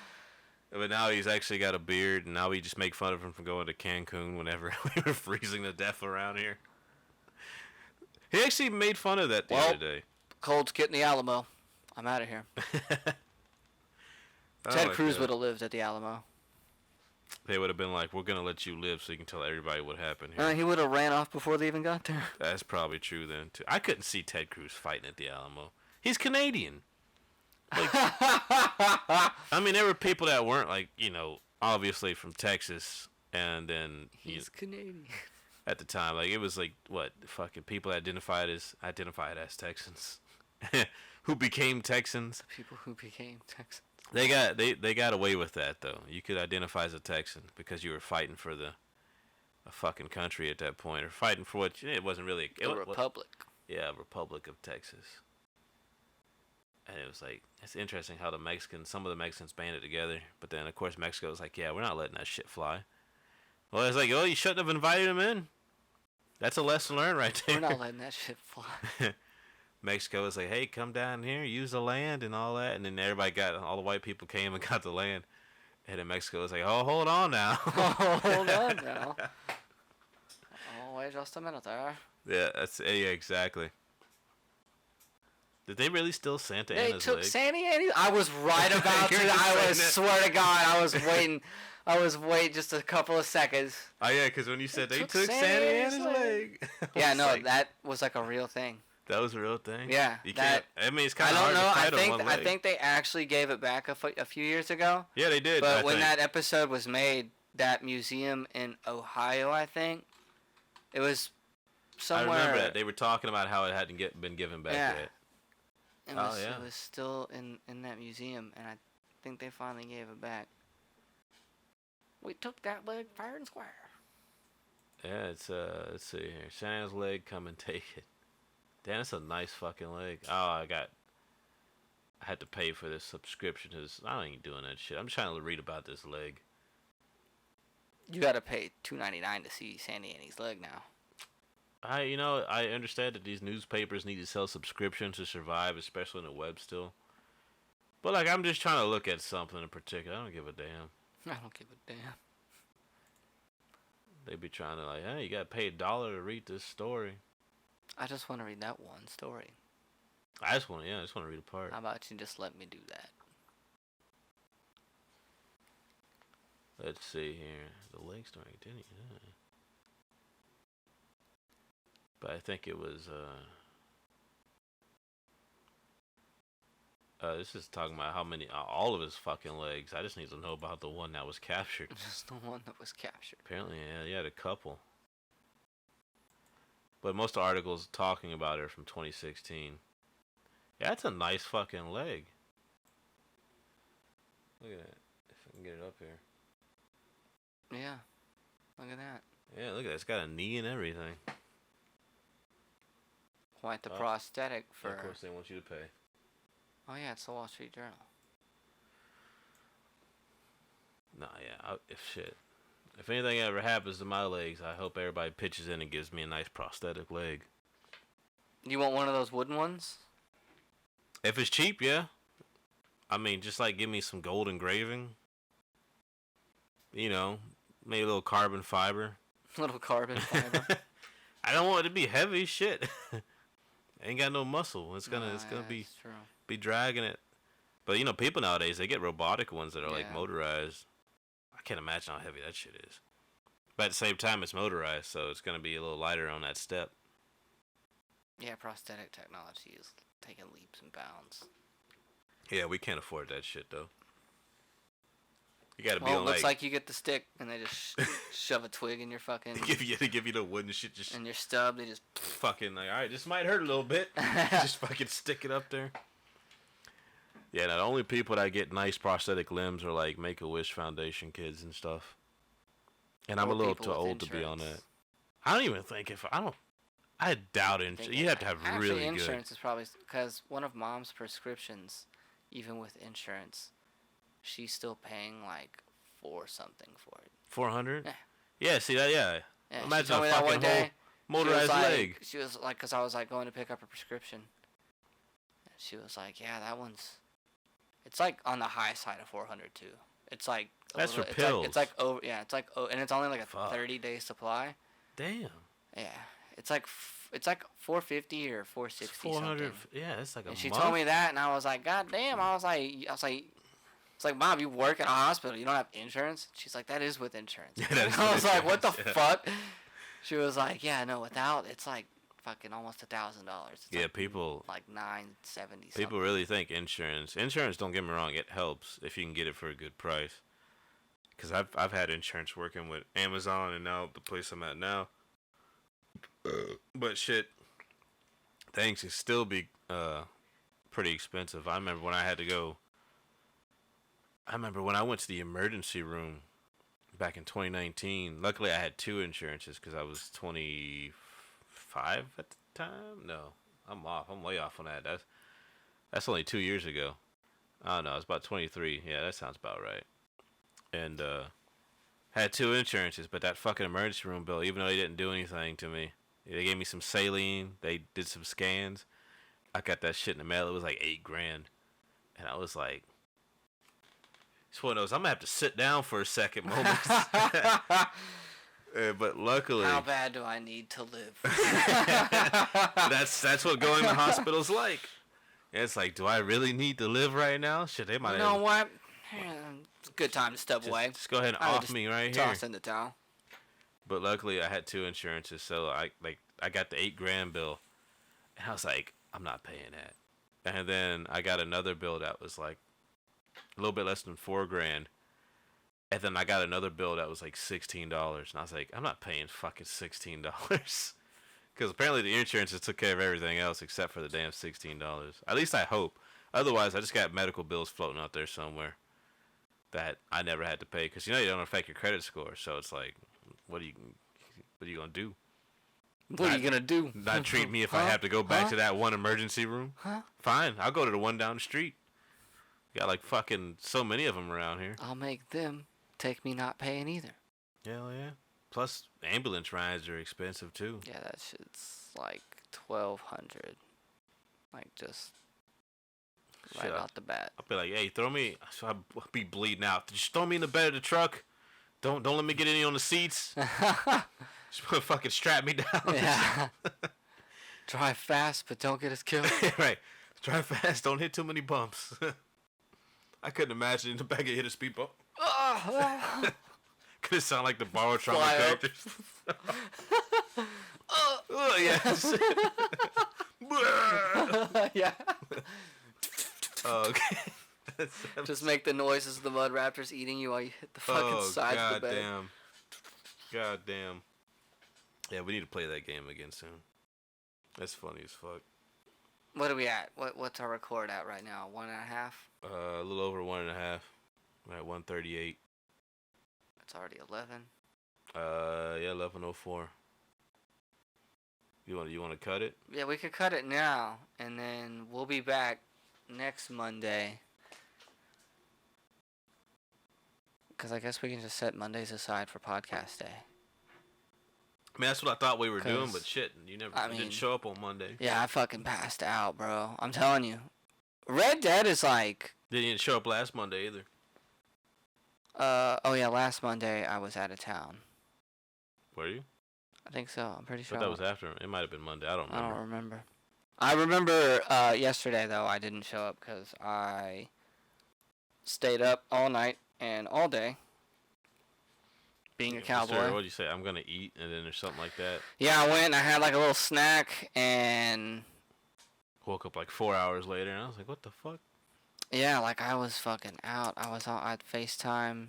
But now he's actually got a beard, and now we just make fun of him for going to Cancun whenever we were freezing to death around here. He actually made fun of that the other day. Cold's getting the Alamo. I'm out of here. Ted Cruz would have lived at the Alamo. They would have been like, we're going to let you live so you can tell everybody what happened here. He would have ran off before they even got there. That's probably true then, too. I couldn't see Ted Cruz fighting at the Alamo. He's Canadian. Like, I mean, there were people that weren't, like, you know, obviously from Texas, and then... He's Canadian. At the time, like, it was, like, what, fucking people that identified as Texans. Who became Texans. The people who became Texans. They got away with that, though. You could identify as a Texan because you were fighting for a fucking country at that point, or fighting for what, it wasn't really... A republic. Yeah, Republic of Texas. And it was like, it's interesting how some of the Mexicans banded together. But then, of course, Mexico was like, yeah, we're not letting that shit fly. Well, it's like, oh, you shouldn't have invited him in. That's a lesson learned right there. We're not letting that shit fly. Mexico was like, hey, come down here, use the land and all that. And then all the white people came and got the land. And then Mexico was like, oh, hold on now. Hold on now. Oh, wait just a minute there. Yeah, exactly. Did they really steal Santa Anna's leg? They took Santa Anna's. I was right about to. I swear to God, I was waiting. Just a couple of seconds. Oh yeah, because when you said they took Santa Anna's leg. Yeah, no, that was like a real thing. That was a real thing. Yeah, you can't. I mean, it's kind of hard to fight on one leg. I think they actually gave it back a few years ago. Yeah, they did. But when that episode was made, that museum in Ohio, I think, it was somewhere. I remember that they were talking about how it hadn't been given back yet. It was still in that museum, and I think they finally gave it back. We took that leg fair and square. Yeah, it's let's see here. Santa's leg, come and take it. Damn, that's a nice fucking leg. Oh, I had to pay for this subscription. I ain't doing that shit. I'm trying to read about this leg. You gotta pay $2.99 to see Santa Anna's leg now. I understand that these newspapers need to sell subscriptions to survive, especially on the web still. But, like, I'm just trying to look at something in particular. I don't give a damn. I don't give a damn. They be trying to, like, hey, you gotta pay $1 to read this story. I just want to read that one story. I just want to read a part. How about you just let me do that? Let's see here. The leg story, didn't he? Yeah. But I think it was, this is talking about how many, all of his fucking legs. I just need to know about the one that was captured. Just the one that was captured. Apparently, yeah, he had a couple. But most of the articles talking about it are from 2016. Yeah, that's a nice fucking leg. Look at that. If I can get it up here. Yeah. Look at that. Yeah, look at that. It's got a knee and everything. Quite the prosthetic for... Of course, they want you to pay. Oh, yeah, it's the Wall Street Journal. Nah, yeah, if anything ever happens to my legs, I hope everybody pitches in and gives me a nice prosthetic leg. You want one of those wooden ones? If it's cheap, yeah. I mean, just like give me some gold engraving. You know, maybe a little carbon fiber. Little carbon fiber. I don't want it to be heavy, shit. Ain't got no muscle. It's gonna be dragging it. But you know, people nowadays, they get robotic ones that are like motorized. I can't imagine how heavy that shit is. But at the same time, it's motorized, so it's gonna be a little lighter on that step. Yeah, prosthetic technology is taking leaps and bounds. Yeah, we can't afford that shit though. You gotta be on it looks like you get the stick and they just shove a twig in your fucking. They give you the wooden shit just. And your stub, they just. Fucking like, all right, this might hurt a little bit. Just fucking stick it up there. Yeah, now the only people that get nice prosthetic limbs are like Make-A-Wish Foundation kids and stuff. And I'm a Or little people too with old to be on insurance. that. I don't even think I doubt I it. think You have to have actually, really insurance is probably because one of mom's prescriptions, even with insurance, she's still paying like four something for it. 400. Yeah. Yeah. See that? Yeah. Yeah, she Imagine told a me that fucking one day. whole motorized leg. She was like, because I was like going to pick up a prescription. And she was like, yeah, that one's. It's like on the high side of 400 too. It's like. That's for it's pills. It's like over. Yeah, it's like and it's only like a Fuck. 30-day supply. Damn. Yeah, it's like 450 or 460 400. something. Yeah, it's like a And she month. told me that, and I was like, God damn! It's like, Mom, you work at a hospital, you don't have insurance? She's like, that is with insurance. Yeah, that is I with was like, what the insurance, fuck? She was like, yeah, no, without, it's like fucking almost $1,000. Yeah, like, people. like $970. People really think insurance. Insurance, don't get me wrong, it helps if you can get it for a good price. Because I've had insurance working with Amazon and now the place I'm at now. But shit, things can still be pretty expensive. I remember when I had to go. I remember when I went to the emergency room back in 2019. Luckily, I had two insurances because I was 25 at the time. No, I'm off. I'm way off on that. That's only 2 years ago. I don't know. It's about 23. Yeah, that sounds about right. And had two insurances, but that fucking emergency room bill, even though they didn't do anything to me, they gave me some saline. They did some scans. I got that shit in the mail. It was like $8,000, and I was like, it's one of those I'm gonna have to sit down for a second moments. But luckily, How bad do I need to live? that's what going to hospital's like. And it's like, do I really need to live right now? Shit, they might. You know what? It's a good time to step away. Just go ahead and I would off just me right here. Toss in the towel. But luckily, I had two insurances, so I got the $8,000 bill, and I was like, I'm not paying that. And then I got another bill that was like a little bit less than $4,000, and then I got another bill that was like $16, and I was like, I'm not paying fucking $16, because apparently the insurances took care of everything else except for the damn $16. At least I hope. Otherwise, I just got medical bills floating out there somewhere that I never had to pay, because you don't affect your credit score, so it's like, what are you gonna do? What are you gonna do? Not treat me if I have to go back to that one emergency room? Fine, I'll go to the one down the street. Got like fucking so many of them around here. I'll make them take me not paying either. Hell yeah. Plus, ambulance rides are expensive too. Yeah, that shit's like $1,200. Like just right out the bat. I'll be like, hey, throw me. So I'll be bleeding out. Just throw me in the bed of the truck. Don't let me get any on the seats. Just fucking strap me down. Yeah. Drive fast, but don't get us killed. Right. Drive fast. Don't hit too many bumps. I couldn't imagine in the back of hit a speed bump. Could it sound like the borrowed trauma characters? Oh yeah. Yeah. Oh, okay. Just make the noises of the mud raptors eating you while you hit the fucking sides of the bed. God damn. Yeah, we need to play that game again soon. That's funny as fuck. What are we at? What's our record at right now? 1.5? A little over 1.5. We're at 138. It's already 11. Yeah, 11:04. You want to cut it? Yeah, we could cut it now, and then we'll be back next Monday. Because I guess we can just set Mondays aside for podcast day. I mean, that's what I thought we were doing, but shit, you mean, didn't show up on Monday. Yeah, I fucking passed out, bro. I'm telling you. Red Dead is like... Didn't show up last Monday either. Oh yeah, last Monday I was out of town. Were you? I think so. I'm pretty sure. But that was after. It might have been Monday. I don't remember. I remember yesterday, though, I didn't show up because I stayed up all night and all day being a cowboy. Sir, what did you say? I'm going to eat, and then there's something like that? Yeah, I went and I had like a little snack and... Woke up like 4 hours later, and I was like, what the fuck? Yeah, like I was fucking out. I'd FaceTime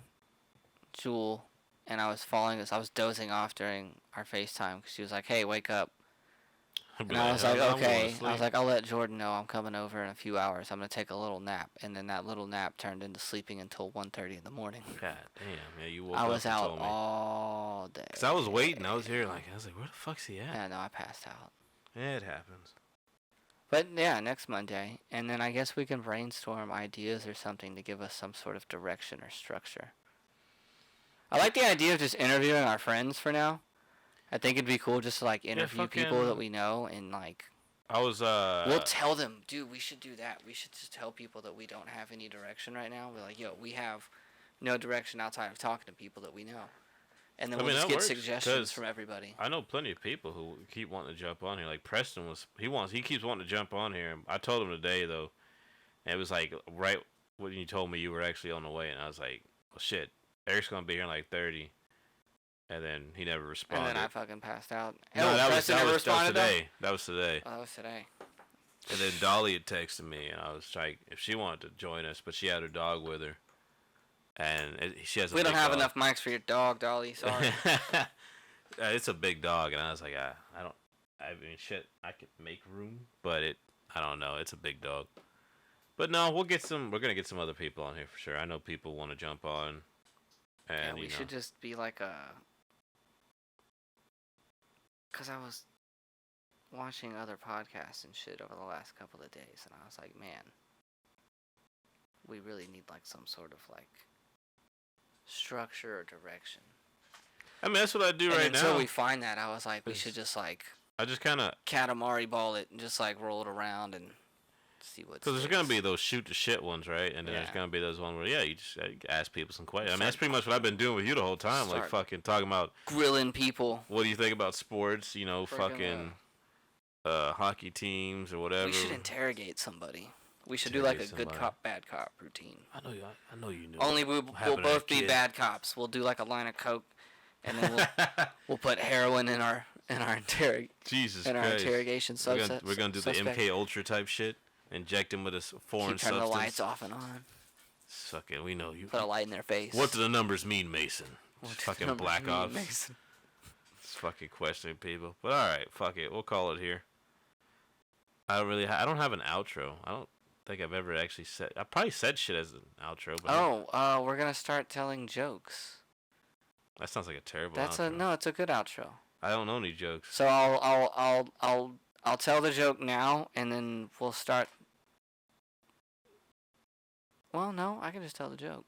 Jewel, and I was falling, I was dozing off during our FaceTime because she was like, hey, wake up. I'd be And I was like, "Hell no, I'm going to okay. I was sleep." like, I'll let Jordan know I'm coming over in a few hours. I'm gonna take a little nap, and then that little nap turned into sleeping until 1:30 in the morning. God damn, yeah, you woke I up was and out told me. all day. Cause I was waiting, I was here like, I was like, where the fuck's he at? Yeah, no, I passed out. Yeah, it happens. But yeah, next Monday, and then I guess we can brainstorm ideas or something to give us some sort of direction or structure. I like the idea of just interviewing our friends for now. I think it'd be cool just to like interview people that we know and like. I was We'll tell them, dude. We should do that. We should just tell people that we don't have any direction right now. We're like, yo, we have no direction outside of talking to people that we know, and then we'll just get suggestions from everybody. I know plenty of people who keep wanting to jump on here. Like Preston he keeps wanting to jump on here. I told him today though, and it was like right when you told me you were actually on the way, and I was like, well, shit, Eric's gonna be here in like 30. And then he never responded. And then I fucking passed out. No, that was today. That was today. Oh, that was today. And then Dolly had texted me, and I was like, if she wanted to join us, but she had her dog with her, and she has. We don't have enough mics for your dog, Dolly. Sorry. It's a big dog, and I was like, I don't. I mean, shit, I could make room, but I don't know. It's a big dog. But no, we're gonna get some other people on here for sure. I know people want to jump on. And yeah, we should just be like a. Because I was watching other podcasts and shit over the last couple of days, and I was like, man, we really need like some sort of like structure or direction. I mean, that's what I do right now. Until we find that, I was like, we should just like. I just kind of Katamari ball it and just like roll it around and see what. Because there's gonna be those shoot the shit ones, right? And then there's gonna be those ones where you just ask people some questions. I mean, that's pretty much what I've been doing with you the whole time, like fucking talking about grilling people. What do you think about sports? You know, fucking hockey teams or whatever. We should interrogate somebody. We should do like a good cop, bad cop routine. I know you know. Only we'll both be bad cops. We'll do like a line of coke, and then we'll put heroin in our Jesus in our Christ. interrogation subset. We're gonna do the MK Ultra type shit. Inject them with a foreign substance. Turn the lights off and on. Fucking, we know you. Put a light in their face. What do the numbers mean, Mason? Fucking black ops. It's fucking questioning people. But all right, fuck it. We'll call it here. I don't have an outro. I don't think I've ever actually said. I probably said shit as an outro. But we're gonna start telling jokes. That sounds like a terrible. Outro. No, it's a good outro. I don't know any jokes. So I'll tell the joke now, and then we'll start. Well, no, I can just tell the joke.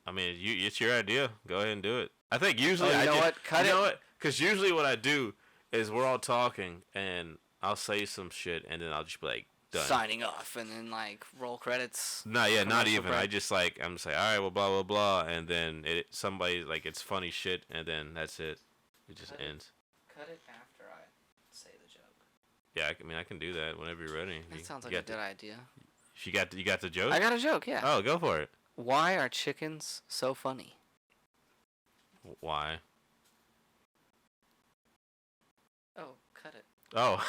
I mean, it's your idea. Go ahead and do it. I think usually you know what? Cut it. You know what? Because usually what I do is we're all talking, and I'll say some shit, and then I'll just be like, done. Signing off, and then like roll credits. Not even. Break. I just like I'm say, all right, well, blah blah blah, and then somebody like it's funny shit, and then that's it. It just ends. Cut it after I say the joke. Yeah, I mean I can do that whenever you're ready. That sounds like a good idea. You got the joke? I got a joke, yeah. Oh, go for it. Why are chickens so funny? Why? Oh, cut it. Oh.